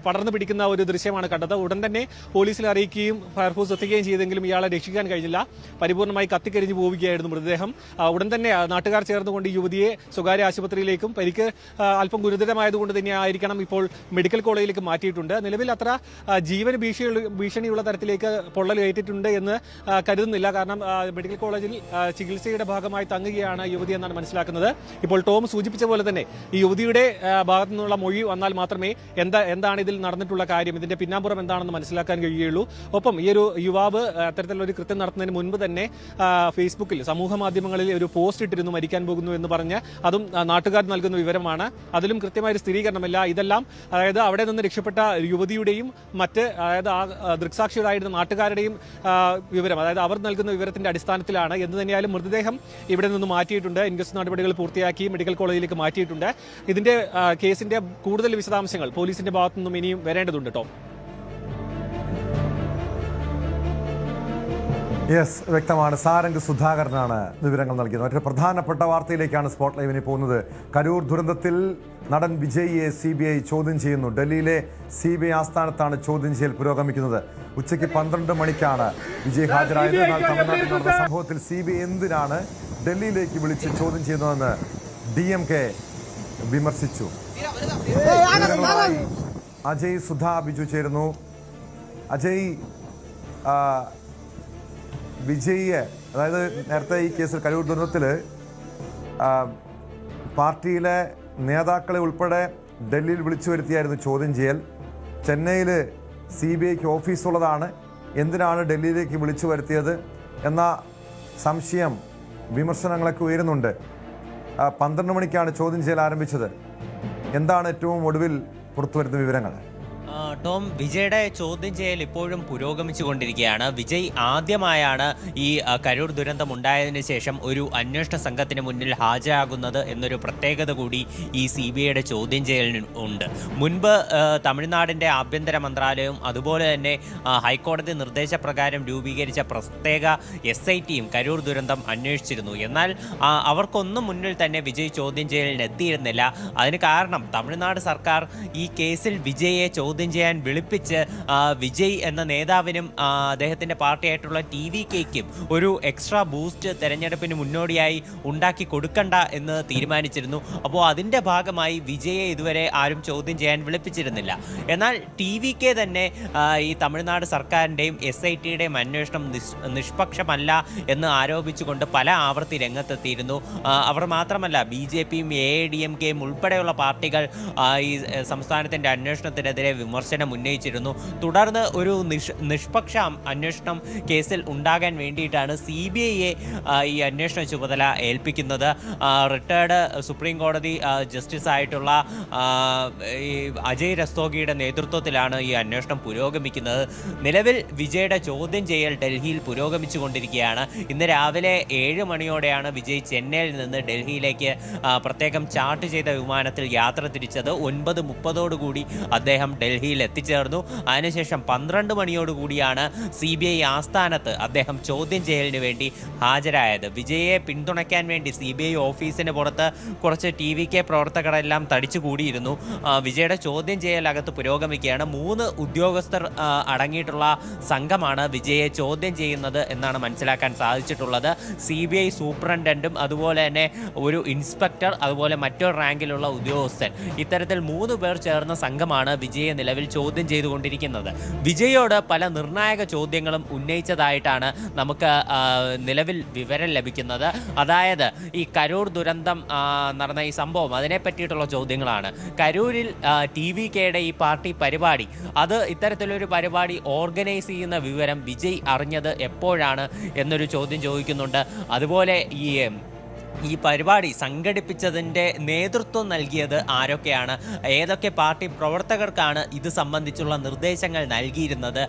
പടർന്നു പിടിക്കുന്ന ഒരു ദൃശ്യമാണ് കണ്ടത്. ഉടൻ തന്നെ പോലീസിൽ അറിയിക്കുകയും ഫയർഫോഴ്സ് എത്തുകയും ചെയ്തെങ്കിലും ഇയാളെ രക്ഷിക്കാൻ കഴിഞ്ഞില്ല. പരിപൂർണ്ണമായി കത്തിക്കരിഞ്ഞു പോവുകയായിരുന്നു മൃതദേഹം. ഉടൻ തന്നെ നാട്ടുകാർ ചേർന്നുകൊണ്ട് ഈ യുവതിയെ സ്വകാര്യ ആശുപത്രിയിലേക്കും, പരിക്ക് അല്പം ഗുരുതരമായതുകൊണ്ട് തന്നെ ആയിരിക്കണം ഇപ്പോൾ മെഡിക്കൽ കോളേജിലേക്ക് മാറ്റിയിട്ടുണ്ട്. നിലവിൽ അത്ര ജീവന് ഭീഷണിയുള്ള തരത്തിലേക്ക് പൊള്ളലേറ്റിട്ടുണ്ട് എന്ന് കരുതുന്നില്ല. കാരണം മെഡിക്കൽ കോളേജിൽ ചികിത്സയുടെ ഭാഗമായി തങ്ങുകയാണ് യുവതി എന്നാണ് മനസ്സിലാക്കുന്നത്. ഇപ്പോൾ ടോം സൂചിപ്പിച്ച പോലെ തന്നെ ഈ യുവതിയുടെ ഭാഗത്തു നിന്നുള്ള മൊഴി വന്നാൽ മാത്രമേ എന്താണ് ഇതിൽ നടന്നിട്ടുള്ള കാര്യം, ഇതിന്റെ പിന്നാമ്പുറം എന്താണെന്ന് മനസ്സിലാക്കാൻ കഴിയുകയുള്ളൂ. ഒപ്പം ഈ ഒരു യുവാവ് അത്തരത്തിലൊരു കൃത്യം നടത്തുന്നതിന് മുൻപ് തന്നെ ഫേസ്ബുക്കിൽ, സമൂഹ മാധ്യമങ്ങളിൽ ഒരു പോസ്റ്റ് ഇട്ടിരുന്നു, മരിക്കാൻ പോകുന്നു എന്ന് പറഞ്ഞ്. അതും നാട്ടുകാർ നൽകുന്ന വിവരമാണ്. അതിലും കൃത്യമായ ഒരു സ്ഥിരീകരണമില്ല. ഇതെല്ലാം അതായത് അവിടെ നിന്ന് രക്ഷപ്പെട്ട യുവതിയുടെയും മറ്റ്, അതായത് ദൃക്സാക്ഷികളായിരുന്ന നാട്ടുകാരുടെയും വിവരം, അതായത് അവർ നൽകുന്ന വിവരത്തിന്റെ അടിസ്ഥാനത്തിലാണ്. എന്ത് തന്നെയായാലും മൃതദേഹം ഇവിടെ നിന്ന് മാറ്റിയിട്ടുണ്ട്. ഇൻക്വസ്റ്റ് നടപടികൾ പൂർത്തിയാക്കി മെഡിക്കൽ കോളേജിലേക്ക് മാറ്റിയിട്ടുണ്ട്. ഇതിന്റെ കേസിന്റെ കൂടുതൽ വിശദാംശങ്ങൾ പോലീസിന്റെ ഭാഗത്തു നിന്നും ഇനിയും വരേണ്ടതുണ്ട്. ടോം, വ്യക്തമാണ്. സാരംഗ് സുധാകരനാണ് വിവരങ്ങൾ നൽകിയത്. മറ്റൊരു പ്രധാനപ്പെട്ട വാർത്തയിലേക്കാണ് സ്പോട്ട് ലൈവിന് പോകുന്നത്. കരൂർ ദുരന്തത്തിൽ നടൻ വിജയിയെ CBI ചോദ്യം ചെയ്യുന്നു. ഡൽഹിയിലെ CBI ആസ്ഥാനത്താണ് ചോദ്യം ചെയ്യൽ പുരോഗമിക്കുന്നത്. ഉച്ചയ്ക്ക് 12 മണിക്കാണ് വിജയ് ഹാജരായത്. എന്നാൽ തമിഴ്നാട്ടിൽ നടന്ന സംഭവത്തിൽ CBI എന്തിനാണ് ഡൽഹിയിലേക്ക് വിളിച്ച് ചോദ്യം ചെയ്യുന്നതെന്ന് DMK വിമർശിച്ചു. അജയ് സുധാ ബിജു ചേരുന്നു. അജയ്, വിജയിയെ, അതായത് നേരത്തെ ഈ കേസിൽ കരൂർ ദുരന്തത്തിൽ പാർട്ടിയിലെ നേതാക്കളെ ഉൾപ്പെടെ ഡൽഹിയിൽ വിളിച്ചു വരുത്തിയായിരുന്നു ചോദ്യം ചെയ്യൽ. ചെന്നൈയിൽ CBIക്ക് ഓഫീസുള്ളതാണ്, എന്തിനാണ് ഡൽഹിയിലേക്ക് വിളിച്ചു വരുത്തിയത് എന്ന സംശയം, വിമർശനങ്ങളൊക്കെ ഉയരുന്നുണ്ട്. 12 മണിക്കാണ് ചോദ്യം ചെയ്യൽ ആരംഭിച്ചത്. എന്താണ് ഏറ്റവും ഒടുവിൽ പുറത്തുവരുന്ന വിവരങ്ങൾ? ടോം, വിജയുടെ ചോദ്യം ചെയ്യൽ ഇപ്പോഴും പുരോഗമിച്ചു കൊണ്ടിരിക്കുകയാണ്. വിജയ് ആദ്യമായാണ് ഈ കരൂർ ദുരന്തം ഉണ്ടായതിനു ശേഷം ഒരു അന്വേഷണ സംഘത്തിന് മുന്നിൽ ഹാജരാകുന്നത് എന്നൊരു പ്രത്യേകത കൂടി ഈ CBIയുടെ ചോദ്യം ചെയ്യലിന് ഉണ്ട്. മുൻപ് തമിഴ്നാടിൻ്റെ ആഭ്യന്തര മന്ത്രാലയവും അതുപോലെ തന്നെ ഹൈക്കോടതി നിർദ്ദേശപ്രകാരം രൂപീകരിച്ച പ്രത്യേക SITയും കരൂർ ദുരന്തം അന്വേഷിച്ചിരുന്നു. എന്നാൽ അവർക്കൊന്നും മുന്നിൽ തന്നെ വിജയ് ചോദ്യം ചെയ്യലിന് എത്തിയിരുന്നില്ല. അതിന് കാരണം തമിഴ്നാട് സർക്കാർ ഈ കേസിൽ വിജയെ ചോദ്യം ചെയ്യാൻ വിളിപ്പിച്ച് വിജയ് എന്ന നേതാവിനും അദ്ദേഹത്തിൻ്റെ പാർട്ടിയായിട്ടുള്ള TVKയ്ക്കും ഒരു എക്സ്ട്രാ ബൂസ്റ്റ് തെരഞ്ഞെടുപ്പിന് മുന്നോടിയായി ഉണ്ടാക്കി കൊടുക്കണ്ട എന്ന് തീരുമാനിച്ചിരുന്നു. അപ്പോൾ അതിൻ്റെ ഭാഗമായി വിജയെ ഇതുവരെ ആരും ചോദ്യം ചെയ്യാൻ വിളിപ്പിച്ചിരുന്നില്ല. എന്നാൽ TVK തന്നെ ഈ തമിഴ്നാട് സർക്കാരിൻ്റെയും SITയുടെയും അന്വേഷണം നിഷ്പക്ഷമല്ല എന്ന് ആരോപിച്ചുകൊണ്ട് പല ആവർത്തി രംഗത്തെത്തിയിരുന്നു. അവർ മാത്രമല്ല, BJPയും AIADMKയും ഉൾപ്പെടെയുള്ള പാർട്ടികൾ ഈ സംസ്ഥാനത്തിൻ്റെ അന്വേഷണത്തിനെതിരെ വിമർശനം ഉന്നയിച്ചിരുന്നു. തുടർന്ന് ഒരു നിഷ്പക്ഷ അന്വേഷണം കേസിൽ ഉണ്ടാകാൻ വേണ്ടിയിട്ടാണ് CBIയെ ഈ അന്വേഷണ ചുമതല ഏൽപ്പിക്കുന്നത്. റിട്ടയർഡ് സുപ്രീം കോടതി ജസ്റ്റിസ് ആയിട്ടുള്ള ഈ അജയ് രസ്തോഗിയുടെ നേതൃത്വത്തിലാണ് ഈ അന്വേഷണം പുരോഗമിക്കുന്നത്. നിലവിൽ വിജയുടെ ചോദ്യം ചെയ്യൽ ഡൽഹിയിൽ പുരോഗമിച്ചുകൊണ്ടിരിക്കുകയാണ്. ഇന്ന് രാവിലെ 7 മണിയോടെയാണ് വിജയ് ചെന്നൈയിൽ നിന്ന് ഡൽഹിയിലേക്ക് പ്രത്യേകം ചാർട്ട് ചെയ്ത വിമാനത്തിൽ യാത്ര തിരിച്ചത്. 9:30 അദ്ദേഹം ഡൽഹിയിൽ എത്തിച്ചേർന്നു. അതിനുശേഷം 12 മണിയോടുകൂടിയാണ് CBI ആസ്ഥാനത്ത് അദ്ദേഹം ചോദ്യം ചെയ്യലിന് വേണ്ടി ഹാജരായത്. വിജയെ പിന്തുണയ്ക്കാൻ വേണ്ടി CBI ഓഫീസിന് പുറത്ത് കുറച്ച് TVK പ്രവർത്തകരെല്ലാം തടിച്ചുകൂടിയിരുന്നു. വിജയുടെ ചോദ്യം ചെയ്യലകത്ത് പുരോഗമിക്കുകയാണ്. 3 ഉദ്യോഗസ്ഥർ അടങ്ങിയിട്ടുള്ള സംഘമാണ് വിജയെ ചോദ്യം ചെയ്യുന്നത് എന്നാണ് മനസ്സിലാക്കാൻ സാധിച്ചിട്ടുള്ളത്. CBI സൂപ്രണ്ടന്റും അതുപോലെ തന്നെ ഒരു ഇൻസ്പെക്ടർ, അതുപോലെ മറ്റൊരു റാങ്കിലുള്ള ഉദ്യോഗസ്ഥൻ, ഇത്തരത്തിൽ 3 പേർ ചേർന്ന സംഘമാണ് വിജയെ നിലവിൽ ചോദ്യം ചെയ്തുകൊണ്ടിരിക്കുന്നത്. വിജയോട് പല നിർണായക ചോദ്യങ്ങളും ഉന്നയിച്ചതായിട്ടാണ് നമുക്ക് നിലവിൽ വിവരം ലഭിക്കുന്നത്. അതായത് ഈ കരൂർ ദുരന്തം നടന്ന ഈ സംഭവം, അതിനെ പറ്റിയിട്ടുള്ള ചോദ്യങ്ങളാണ്. കരൂരിൽ TVKയുടെ ഈ പാർട്ടി പരിപാടി, അത് ഇത്തരത്തിലൊരു പരിപാടി ഓർഗനൈസ് ചെയ്യുന്ന വിവരം വിജയ് അറിഞ്ഞത് എപ്പോഴാണ് എന്നൊരു ചോദ്യം ചോദിക്കുന്നുണ്ട്. അതുപോലെ ഈ പരിപാടി സംഘടിപ്പിച്ചതിൻ്റെ നേതൃത്വം നൽകിയത് ആരൊക്കെയാണ്, ഏതൊക്കെ പാർട്ടി പ്രവർത്തകർക്കാണ് ഇത് സംബന്ധിച്ചുള്ള നിർദ്ദേശങ്ങൾ നൽകിയിരുന്നത്,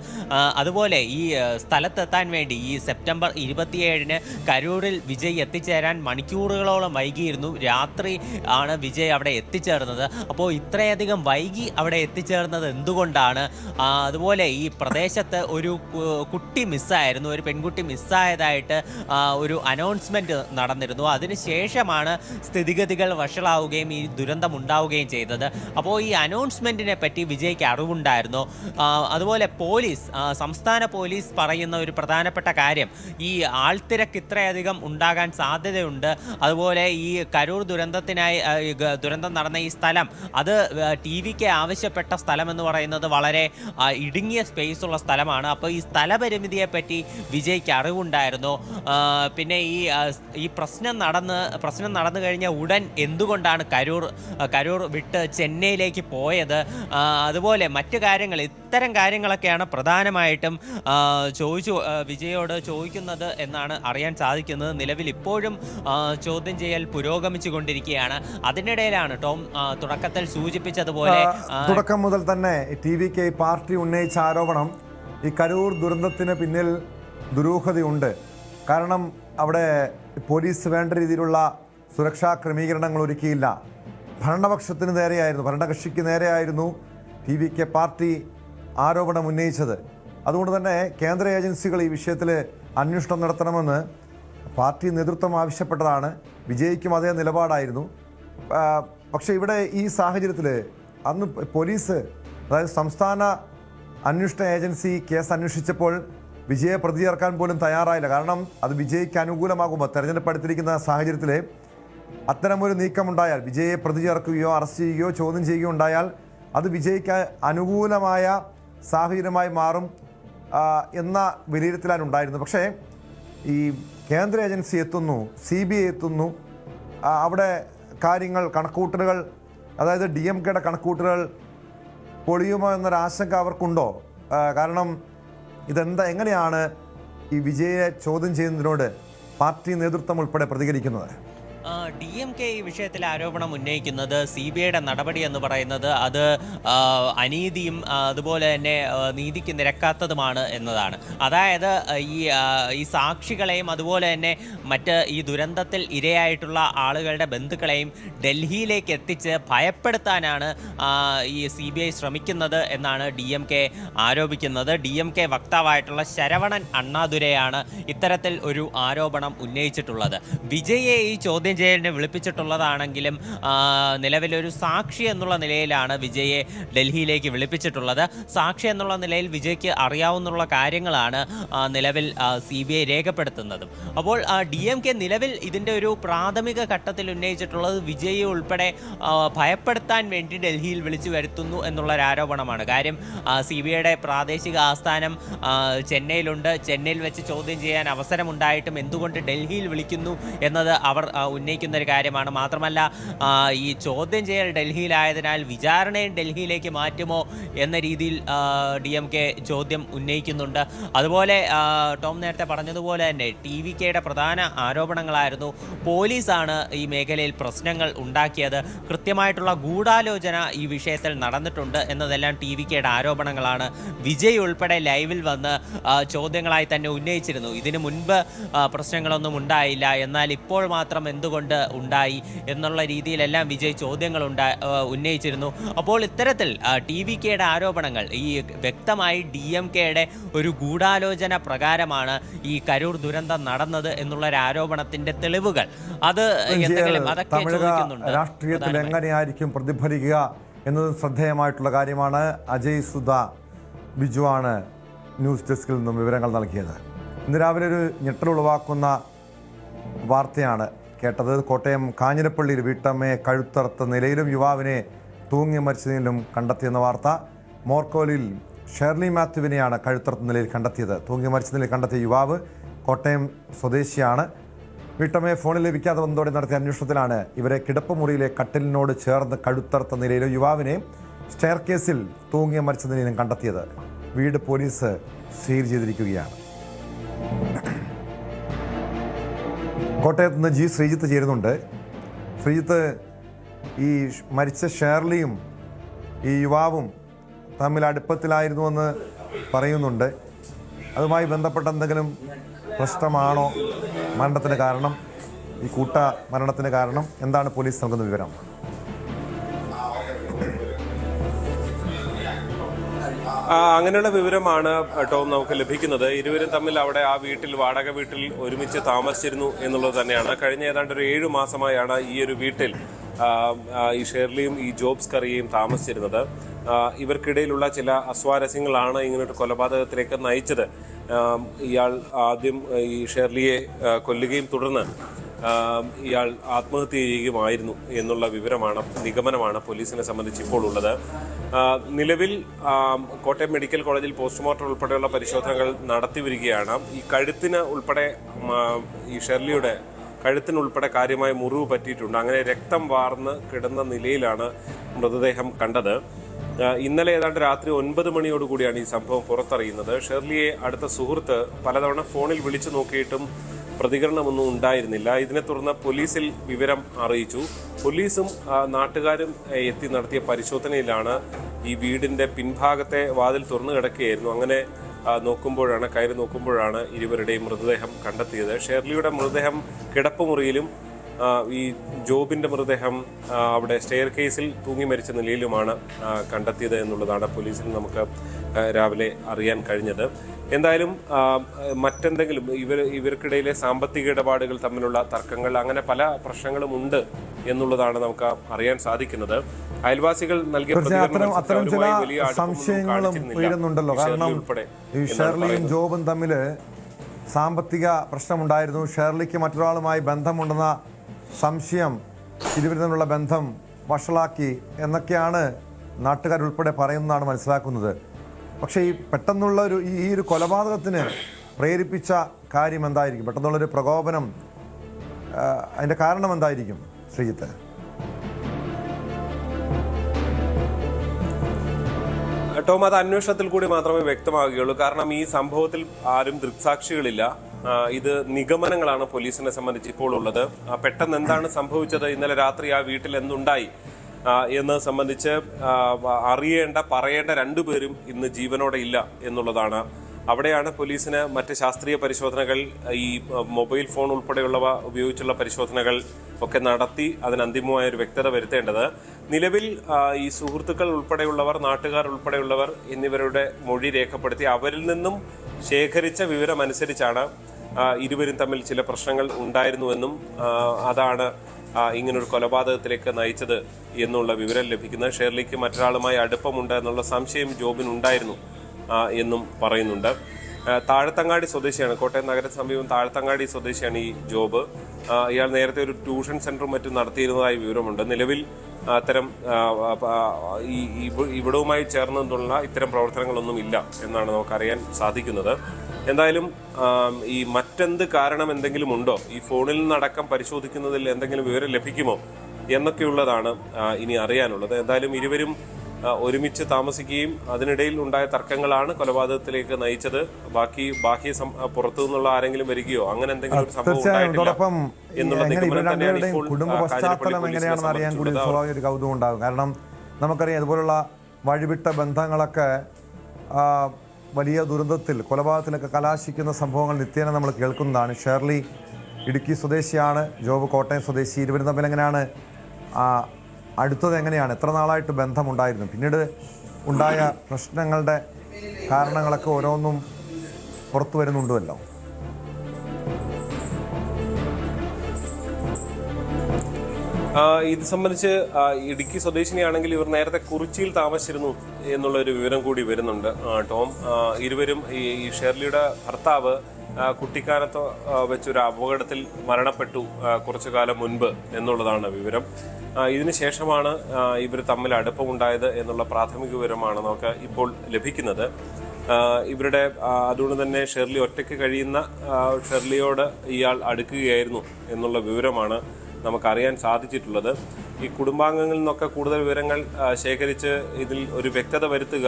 അതുപോലെ ഈ സ്ഥലത്തെത്താൻ വേണ്ടി ഈ സെപ്റ്റംബർ 27-ന് കരൂരിൽ വിജയ് എത്തിച്ചേരാൻ മണിക്കൂറുകളോളം വൈകിയിരുന്നു. രാത്രി ആണ് വിജയ് അവിടെ എത്തിച്ചേർന്നത്. അപ്പോൾ ഇത്രയധികം വൈകി അവിടെ എത്തിച്ചേർന്നത് എന്തുകൊണ്ടാണ്? അതുപോലെ ഈ പ്രദേശത്ത് ഒരു കുട്ടി മിസ്സായിരുന്നു, ഒരു പെൺകുട്ടി മിസ്സായതായിട്ട് ഒരു അനൗൺസ്മെൻറ്റ് നടന്നിരുന്നു. ശേഷമാണ് സ്ഥിതിഗതികൾ വഷളാവുകയും ഈ ദുരന്തം ഉണ്ടാവുകയും ചെയ്തത്. അപ്പോൾ ഈ അനൗൺസ്മെൻറ്റിനെ പറ്റി വിജയ്ക്ക് അറിവുണ്ടായിരുന്നു. അതുപോലെ പോലീസ്, സംസ്ഥാന പോലീസ് പറയുന്ന ഒരു പ്രധാനപ്പെട്ട കാര്യം, ഈ ആൾത്തിരക്ക് ഇത്രയധികം ഉണ്ടാകാൻ സാധ്യതയുണ്ട്. അതുപോലെ ഈ കരൂർ ദുരന്തം നടന്ന ഈ സ്ഥലം, അത് TVK ആവശ്യപ്പെട്ട സ്ഥലം എന്ന് പറയുന്നത് വളരെ ഇടുങ്ങിയ സ്പേസ് ഉള്ള സ്ഥലമാണ്. അപ്പോൾ ഈ സ്ഥലപരിമിതിയെ പറ്റി വിജയ്ക്ക് അറിവുണ്ടായിരുന്നു. പിന്നെ ഈ പ്രശ്നം നടന്നു കഴിഞ്ഞ ഉടൻ എന്തുകൊണ്ടാണ് കരൂർ വിട്ട് ചെന്നൈയിലേക്ക് പോയത്, അതുപോലെ മറ്റു കാര്യങ്ങൾ, ഇത്തരം കാര്യങ്ങളൊക്കെയാണ് പ്രധാനമായിട്ടും വിജയോട് ചോദിക്കുന്നത് എന്നാണ് അറിയാൻ സാധിക്കുന്നത്. നിലവിൽ ഇപ്പോഴും ചോദ്യം ചെയ്യൽ പുരോഗമിച്ചു കൊണ്ടിരിക്കുകയാണ്. അതിനിടയിലാണ് ടോം തുടക്കത്തിൽ സൂചിപ്പിച്ചതുപോലെ തുടക്കം മുതൽ തന്നെ TVK പാർട്ടി ഉന്നയിച്ച ആരോപണം, ഈ കരൂർ ദുരന്തത്തിന് പിന്നിൽ ദുരൂഹതയുണ്ട്. കാരണം അവിടെ പോലീസ് വേണ്ട രീതിയിലുള്ള സുരക്ഷാ ക്രമീകരണങ്ങൾ ഒരുക്കിയില്ല. ഭരണകക്ഷിക്ക് നേരെയായിരുന്നു TVK പാർട്ടി ആരോപണം ഉന്നയിച്ചത്. അതുകൊണ്ട് തന്നെ കേന്ദ്ര ഏജൻസികൾ ഈ വിഷയത്തിൽ അന്വേഷണം നടത്തണമെന്ന് പാർട്ടി നേതൃത്വം ആവശ്യപ്പെട്ടതാണ്. വിജയ്ക്കും അതേ നിലപാടായിരുന്നു. പക്ഷേ ഇവിടെ ഈ സാഹചര്യത്തിൽ അന്ന് പോലീസ്, അതായത് സംസ്ഥാന അന്വേഷണ ഏജൻസി കേസ് അന്വേഷിച്ചപ്പോൾ വിജയെ പ്രതി ചേർക്കാൻ പോലും തയ്യാറായില്ല. കാരണം അത് വിജയ്ക്ക് അനുകൂലമാകുമ്പോൾ, തെരഞ്ഞെടുപ്പ് അടുത്തിരിക്കുന്ന സാഹചര്യത്തിൽ അത്തരമൊരു നീക്കമുണ്ടായാൽ, വിജയെ പ്രതി ചേർക്കുകയോ അറസ്റ്റ് ചെയ്യുകയോ ചോദ്യം ചെയ്യുകയോ ഉണ്ടായാൽ അത് വിജയ്ക്ക് അനുകൂലമായ സാഹചര്യമായി മാറും എന്ന വിലയിരുത്തലാണ് ഉണ്ടായിരുന്നത്. പക്ഷേ ഈ കേന്ദ്ര ഏജൻസി എത്തുന്നു, CBI എത്തുന്നു, അവിടെ കണക്കൂട്ടലുകൾ, അതായത് DMKയുടെ കണക്കൂട്ടലുകൾ പൊളിയുമോ എന്നൊരാശങ്ക അവർക്കുണ്ടോ? കാരണം എങ്ങനെയാണ് ഈ വിജയെ ചോദ്യം ചെയ്യുന്നതിനോട് പാർട്ടി നേതൃത്വം ഉൾപ്പെടെ പ്രതികരിക്കുന്നത്? DMK ഈ വിഷയത്തിൽ ആരോപണം ഉന്നയിക്കുന്നത് CBIയുടെ നടപടി എന്ന് പറയുന്നത് അത് അനീതിയും അതുപോലെ തന്നെ നീതിക്ക് നിരക്കാത്തതുമാണ് എന്നതാണ്. അതായത് ഈ സാക്ഷികളെയും അതുപോലെ തന്നെ ഈ ദുരന്തത്തിൽ ഇരയായിട്ടുള്ള ആളുകളുടെ ബന്ധുക്കളെയും ഡൽഹിയിലേക്ക് എത്തിച്ച് ഭയപ്പെടുത്താനാണ് ഈ CBI ശ്രമിക്കുന്നത് എന്നാണ് DMK ആരോപിക്കുന്നത്. DMK വക്താവായിട്ടുള്ള ശരവണൻ അണ്ണാദുരയാണ് ഇത്തരത്തിൽ ഒരു ആരോപണം ഉന്നയിച്ചിട്ടുള്ളത്. വിജയെ ഈ ചോദ്യം ചെയ്യലിനെ വിളിപ്പിച്ചിട്ടുള്ളതാണെങ്കിലും നിലവിലൊരു സാക്ഷി എന്നുള്ള നിലയിലാണ് വിജയെ ഡൽഹിയിലേക്ക് വിളിപ്പിച്ചിട്ടുള്ളത്. സാക്ഷി എന്നുള്ള നിലയിൽ വിജയ്ക്ക് അറിയാവുന്ന കാര്യങ്ങളാണ് നിലവിൽ CBI രേഖപ്പെടുത്തുന്നതും. അപ്പോൾ DMK നിലവിൽ ഇതിൻ്റെ ഒരു പ്രാഥമിക ഘട്ടത്തിൽ ഉന്നയിച്ചിട്ടുള്ളത് വിജയെ ഉൾപ്പെടെ ഭയപ്പെടുത്താൻ വേണ്ടി ഡൽഹിയിൽ വിളിച്ചു വരുത്തുന്നു എന്നുള്ളൊരു ആരോപണമാണ്. കാര്യം CBIയുടെ പ്രാദേശിക ആസ്ഥാനം ചെന്നൈയിലുണ്ട്. ചെന്നൈയിൽ വെച്ച് ചോദ്യം ചെയ്യാൻ അവസരമുണ്ടായിട്ടും എന്തുകൊണ്ട് ഡൽഹിയിൽ വിളിക്കുന്നു എന്നത് അവർ ഉന്നയിക്കുന്ന ഒരു കാര്യമാണ്. മാത്രമല്ല ഈ ചോദ്യം ചെയ്യൽ ഡൽഹിയിലായതിനാൽ വിചാരണയും ഡൽഹിയിലേക്ക് മാറ്റുമോ എന്ന രീതിയിൽ DMK ചോദ്യം ഉന്നയിക്കുന്നുണ്ട്. അതുപോലെ ടോം നേരത്തെ പറഞ്ഞതുപോലെ തന്നെ TVKയുടെ പ്രധാന ആരോപണങ്ങളായിരുന്നു പോലീസാണ് ഈ മേഖലയിൽ പ്രശ്നങ്ങൾ ഉണ്ടാക്കിയത്, കൃത്യമായിട്ടുള്ള ഗൂഢാലോചന ഈ വിഷയത്തിൽ നടന്നിട്ടുണ്ട് എന്നതെല്ലാം TVKയുടെ ആരോപണങ്ങളാണ്. വിജയ് ഉൾപ്പെടെ ലൈവിൽ വന്ന് ചോദ്യങ്ങളായി തന്നെ ഉന്നയിച്ചിരുന്നു. ഇതിനു മുൻപ് പ്രശ്നങ്ങളൊന്നും ഉണ്ടായില്ല, എന്നാൽ ഇപ്പോൾ മാത്രം എന്തുകൊണ്ട് ഉണ്ടായി എന്നുള്ള രീതിയിലെല്ലാം വിജയ് ചോദ്യങ്ങൾ ഉന്നയിച്ചിരുന്നു. അപ്പോൾ ഇത്തരത്തിൽ TVKയുടെ ആരോപണങ്ങൾ ഈ വ്യക്തമായി DMKയുടെ ഒരു ഗൂഢാലോചന പ്രകാരമാണ് ഈ കരൂർ ദുരന്തം നടന്നത് എന്നുള്ള ഒരു ആരോപണത്തിന്റെ തെളിവുകൾ അത് എന്തെങ്കിലും അതൊക്കെ ചോദിക്കുന്നുണ്ട്. രാഷ്ട്രീയത്തിൽ എങ്ങനെയായിരിക്കും പ്രതിഫലിക്കുക എന്നത് ശ്രദ്ധേയമായിട്ടുള്ള കാര്യമാണ്. അജയ് സുധ ബിജുവാണ് ന്യൂസ് ഡെസ്കിൽ നിന്നും വിവരങ്ങൾ നൽകിയത്. ഇന്ന് രാവിലെ ഒരു ഞെട്ടലുളവാക്കുന്ന വാർത്തയാണ് കേട്ടത്. കോട്ടയം കാഞ്ഞിരപ്പള്ളിയിൽ വീട്ടമ്മയെ കഴുത്തറുത്ത നിലയിലും യുവാവിനെ തൂങ്ങി മരിച്ച നിലയിലും കണ്ടെത്തിയെന്ന വാർത്ത. മോർക്കോലിൽ ഷേർലി മാത്യുവിനെയാണ് കഴുത്തറുത്ത നിലയിൽ കണ്ടെത്തിയത്. തൂങ്ങി മരിച്ച നിലയിൽ കണ്ടെത്തിയ യുവാവ് കോട്ടയം സ്വദേശിയാണ്. വീട്ടമ്മയെ ഫോണിൽ ലഭിക്കാതെ വന്നതോടെ നടത്തിയ അന്വേഷണത്തിലാണ് ഇവരെ കിടപ്പുമുറിയിലെ കട്ടിലിനോട് ചേർന്ന് കഴുത്തറുത്ത നിലയിലും യുവാവിനെ സ്റ്റെയർ കേസിൽ തൂങ്ങി മരിച്ച നിലയിലും കണ്ടെത്തിയത്. വീട് പോലീസ് സീൽ ചെയ്തിരിക്കുകയാണ്. കോട്ടയത്ത് നിന്ന് G ശ്രീജിത്ത് ചേരുന്നുണ്ട്. ശ്രീജിത്ത്, ഈ മരിച്ച ഷേർലിയും ഈ യുവാവും തമ്മിൽ അടുപ്പത്തിലായിരുന്നുവെന്ന് പറയുന്നുണ്ട്. അതുമായി ബന്ധപ്പെട്ട എന്തെങ്കിലും പ്രശ്നമാണോ മരണത്തിന് കാരണം? ഈ കൂട്ട മരണത്തിന് കാരണം എന്താണ് പോലീസ് നൽകുന്ന വിവരം? അങ്ങനെയുള്ള വിവരമാണ് ടോം നമുക്ക് ലഭിക്കുന്നത്. ഇരുവരും തമ്മിൽ അവിടെ ആ വീട്ടിൽ, വാടക വീട്ടിൽ ഒരുമിച്ച് താമസിച്ചിരുന്നു എന്നുള്ളത് തന്നെയാണ്. കഴിഞ്ഞ ഏതാണ്ട് ഒരു 7 മാസമായാണ് ഈ ഒരു വീട്ടിൽ ഈ ഷേർലിയും ഈ ജോബ്സ് കറിയയും താമസിച്ചിരുന്നത്. ഇവർക്കിടയിലുള്ള ചില അസ്വാരസ്യങ്ങളാണ് ഇങ്ങനൊരു കൊലപാതകത്തിലേക്ക് നയിച്ചത്. ഇയാൾ ആദ്യം ഈ ഷേർലിയെ കൊല്ലുകയും തുടർന്ന് ഇയാൾ ആത്മഹത്യ ചെയ്യുകയുമായിരുന്നു എന്നുള്ള നിഗമനമാണ് പോലീസിനെ സംബന്ധിച്ച് ഇപ്പോൾ ഉള്ളത്. നിലവിൽ കോട്ടയം മെഡിക്കൽ കോളേജിൽ പോസ്റ്റ്മോർട്ടം ഉൾപ്പെടെയുള്ള പരിശോധനകൾ നടത്തി വരികയാണ്. ഈ കഴുത്തിന് ഉൾപ്പെടെ ഈ ഷെർലിയുടെ കഴുത്തിനുൾപ്പെടെ കാര്യമായ മുറിവ് പറ്റിയിട്ടുണ്ട്. അങ്ങനെ രക്തം വാർന്ന് കിടന്ന നിലയിലാണ് മൃതദേഹം കണ്ടത്. ഇന്നലെ ഏതാണ്ട് രാത്രി 9 മണിയോടുകൂടിയാണ് ഈ സംഭവം പുറത്തറിയുന്നത്. ഷെർലിയെ അടുത്ത സുഹൃത്ത് പലതവണ ഫോണിൽ വിളിച്ചു നോക്കിയിട്ടും പ്രതികരണമൊന്നും ഉണ്ടായിരുന്നില്ല. ഇതിനെ തുടർന്ന് പോലീസിൽ വിവരം അറിയിച്ചു. പോലീസും നാട്ടുകാരും എത്തി നടത്തിയ പരിശോധനയിലാണ് ഈ വീടിന്റെ പിൻഭാഗത്തെ വാതിൽ തുറന്നു കിടക്കുകയായിരുന്നു. അങ്ങനെ കയറി നോക്കുമ്പോഴാണ് ഇരുവരുടെയും മൃതദേഹം കണ്ടെത്തിയത്. ഷെർലിയുടെ മൃതദേഹം കിടപ്പുമുറിയിലും ഈ ജോബിന്റെ മൃതദേഹം അവിടെ സ്റ്റെയർ കേസിൽ തൂങ്ങി മരിച്ച നിലയിലുമാണ് കണ്ടെത്തിയത് എന്നുള്ളതാണ് പോലീസിൽ നമുക്ക് രാവിലെ അറിയാൻ കഴിഞ്ഞത്. എന്തായാലും മറ്റെന്തെങ്കിലും ഇവർക്കിടയിലെ സാമ്പത്തിക ഇടപാടുകൾ തമ്മിലുള്ള തർക്കങ്ങൾ, അങ്ങനെ പല പ്രശ്നങ്ങളും ഉണ്ട് എന്നുള്ളതാണ് നമുക്ക് അറിയാൻ സാധിക്കുന്നത്. അയൽവാസികൾ നൽകിയ അത്തരം ചില സംശയങ്ങളും ഉയരുന്നുണ്ടല്ലോ. കാരണം ഈ ഷെർലിയും ജോബും തമ്മിൽ സാമ്പത്തിക പ്രശ്നമുണ്ടായിരുന്നു. ഷെർലിക്ക് മറ്റൊരാളുമായി ബന്ധമുണ്ടെന്ന സംശയം ഇരുവരും തമ്മിലുള്ള ബന്ധം വഷളാക്കി എന്നൊക്കെയാണ് നാട്ടുകാരുൾപ്പെടെ പറയുന്നതാണ് മനസ്സിലാക്കുന്നത്. പക്ഷേ ഈ പെട്ടെന്നുള്ള ഈ ഒരു കൊലപാതകത്തിന് പ്രേരിപ്പിച്ച കാര്യം എന്തായിരിക്കും? പെട്ടെന്നുള്ളൊരു പ്രകോപനം, അതിൻ്റെ കാരണം എന്തായിരിക്കും ശ്രീജിത്ത്? ടോം, അത് അന്വേഷണത്തിൽ കൂടി മാത്രമേ വ്യക്തമാകുകയുള്ളൂ. കാരണം ഈ സംഭവത്തിൽ ആരും ദൃക്സാക്ഷികളില്ല. ഇത് നിഗമനങ്ങളാണ് പോലീസിനെ സംബന്ധിച്ച് ഇപ്പോൾ ഉള്ളത്. പെട്ടെന്ന് എന്താണ് സംഭവിച്ചത്, ഇന്നലെ രാത്രി ആ വീട്ടിൽ എന്തുണ്ടായി എന്ന് സംബന്ധിച്ച് പറയേണ്ട രണ്ടുപേരും ഇന്ന് ജീവനോടെ ഇല്ല എന്നുള്ളതാണ്. അവിടെയാണ് പോലീസിന് മറ്റ് ശാസ്ത്രീയ പരിശോധനകൾ, ഈ മൊബൈൽ ഫോൺ ഉൾപ്പെടെയുള്ളവ ഉപയോഗിച്ചുള്ള പരിശോധനകൾ ഒക്കെ നടത്തി അതിന് അന്തിമമായ ഒരു വ്യക്തത വരുത്തേണ്ടത്. നിലവിൽ ഈ സുഹൃത്തുക്കൾ ഉൾപ്പെടെയുള്ളവർ, നാട്ടുകാർ ഉൾപ്പെടെയുള്ളവർ എന്നിവരുടെ മൊഴി രേഖപ്പെടുത്തി അവരിൽ നിന്നും ശേഖരിച്ച വിവരമനുസരിച്ചാണ് ഇരുവരും തമ്മിൽ ചില പ്രശ്നങ്ങൾ ഉണ്ടായിരുന്നുവെന്നും അതാണ് ഇങ്ങനൊരു കൊലപാതകത്തിലേക്ക് നയിച്ചത് എന്നുള്ള വിവരം ലഭിക്കുന്നത്. ഷെർലിക്ക് മറ്റൊരാളുമായി അടുപ്പമുണ്ട് എന്നുള്ള സംശയം ജോബിനുണ്ടായിരുന്നു എന്നും പറയുന്നുണ്ട്. താഴത്തങ്ങാടി സ്വദേശിയാണ്, കോട്ടയം നഗര സമീപം താഴത്തങ്ങാടി സ്വദേശിയാണ് ഈ ജോബ്. ഇയാൾ നേരത്തെ ഒരു ട്യൂഷൻ സെന്ററും മറ്റും നടത്തിയിരുന്നതായി വിവരമുണ്ട്. നിലവിൽ അത്തരം ഇവിടവുമായി ചേർന്നുള്ള ഇത്തരം പ്രവർത്തനങ്ങളൊന്നും ഇല്ല എന്നാണ് നമുക്കറിയാൻ സാധിക്കുന്നത്. എന്തായാലും ഈ മറ്റെന്ത് കാരണം എന്തെങ്കിലും ഉണ്ടോ, ഈ ഫോണിൽ നിന്നടക്കം പരിശോധിക്കുന്നതിൽ എന്തെങ്കിലും വിവരം ലഭിക്കുമോ എന്നൊക്കെയുള്ളതാണ് ഇനി അറിയാനുള്ളത്. എന്തായാലും ഇരുവരും ഒരുമിച്ച് താമസിക്കുകയും അതിനിടയിൽ ഉണ്ടായ തർക്കങ്ങളാണ് കൊലപാതകത്തിലേക്ക് നയിച്ചത്. ബാഹ്യ പുറത്തു നിന്നുള്ള ആരെങ്കിലും വരികയോ അങ്ങനെ എന്തെങ്കിലും ഒരു സംഭവം കുടുംബ പശ്ചാത്തലം എങ്ങനെയാണെന്ന് അറിയാൻ കൂടി സ്വാഭാവിക ഒരു കൗതുകം ഉണ്ടാകും. കാരണം നമുക്കറിയാം ഇതുപോലുള്ള വഴിവിട്ട ബന്ധങ്ങളൊക്കെ വലിയ ദുരന്തത്തിൽ കൊലപാതകത്തിലൊക്കെ കലാശിക്കുന്ന സംഭവങ്ങൾ നിത്യേന നമ്മൾ കേൾക്കുന്നതാണ്. ഷേർലി ഇടുക്കി സ്വദേശിയാണ്, ജോബ് കോട്ടയം സ്വദേശി. ഇരുവരും തമ്മിൽ എങ്ങനെയാണ് അടുത്തത്, എങ്ങനെയാണ്, എത്ര നാളായിട്ട് ബന്ധമുണ്ടായിരുന്നു? പിന്നീട് ഉണ്ടായ പ്രശ്നങ്ങളുടെ കാരണങ്ങളൊക്കെ ഓരോന്നും പുറത്തു വരുന്നുണ്ടല്ലോ. ഇത് സംബന്ധിച്ച് ഇടുക്കി സ്വദേശിനിയാണെങ്കിൽ ഇവർ നേരത്തെ കുറിച്ചിയിൽ താമസിച്ചിരുന്നു എന്നുള്ളൊരു വിവരം കൂടി വരുന്നുണ്ട് ടോം. ഇരുവരും ഈ ഷേർലിയുടെ ഭർത്താവ് കുട്ടിക്കാനത്ത് വെച്ചൊരു അപകടത്തിൽ മരണപ്പെട്ടു കുറച്ചു കാലം മുൻപ് എന്നുള്ളതാണ് വിവരം. ഇതിന് ശേഷമാണ് ഇവർ തമ്മിൽ അടുപ്പമുണ്ടായത് എന്നുള്ള പ്രാഥമിക വിവരമാണ് നമുക്ക് ഇപ്പോൾ ലഭിക്കുന്നത്. ഇവരുടെ അതുകൊണ്ട് തന്നെ ഷേർലി ഒറ്റയ്ക്ക് കഴിയുന്ന ഷേർലിയോട് ഇയാൾ അടുക്കുകയായിരുന്നു എന്നുള്ള വിവരമാണ് നമുക്കറിയാൻ സാധിച്ചിട്ടുള്ളത്. ഈ കുടുംബാംഗങ്ങളിൽ നിന്നൊക്കെ കൂടുതൽ വിവരങ്ങൾ ശേഖരിച്ച് ഇതിൽ ഒരു വ്യക്തത വരുത്തുക,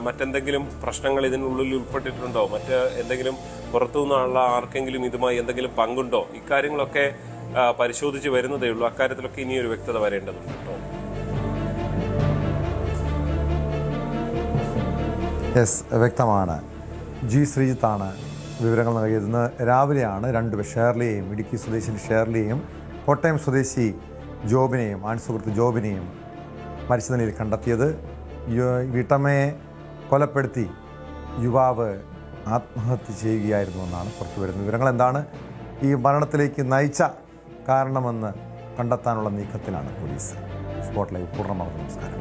മറ്റെന്തെങ്കിലും പ്രശ്നങ്ങൾ ഇതിനുള്ളിൽ ഉൾപ്പെട്ടിട്ടുണ്ടോ, മറ്റ് എന്തെങ്കിലും പുറത്തുനിന്നുള്ള ആർക്കെങ്കിലും ഇതുമായി എന്തെങ്കിലും പങ്കുണ്ടോ, ഇക്കാര്യങ്ങളൊക്കെ പരിശോധിച്ച് വരുന്നതേ ഉള്ളൂ. അക്കാര്യത്തിലൊക്കെ ഇനിയൊരു വ്യക്തത വരേണ്ടതുണ്ട് കേട്ടോ. വ്യക്തമാണ്. ജി ശ്രീജിത്താണ് വിവരങ്ങൾ നൽകിയത്. ഇന്ന് രാവിലെയാണ് രണ്ടുപേർ, ഷേർലിയെയും ഇടുക്കി സ്വദേശി ഷേർലിയെയും കോട്ടയം സ്വദേശി ജോബിനെയും ആൺസുഹൃത്ത് ജോബിനെയും മരിച്ച നിലയിൽ കണ്ടെത്തിയത്. വീട്ടമ്മയെ കൊലപ്പെടുത്തി യുവാവ് ആത്മഹത്യ ചെയ്യുകയായിരുന്നു എന്നാണ് പുറത്തു വരുന്ന വിവരങ്ങൾ. എന്താണ് ഈ മരണത്തിലേക്ക് നയിച്ച കാരണമെന്ന് കണ്ടെത്താനുള്ള നീക്കത്തിലാണ് പോലീസ്. സ്പോട്ട് ലൈവ് പൂർണ്ണമാകും. നമസ്കാരം.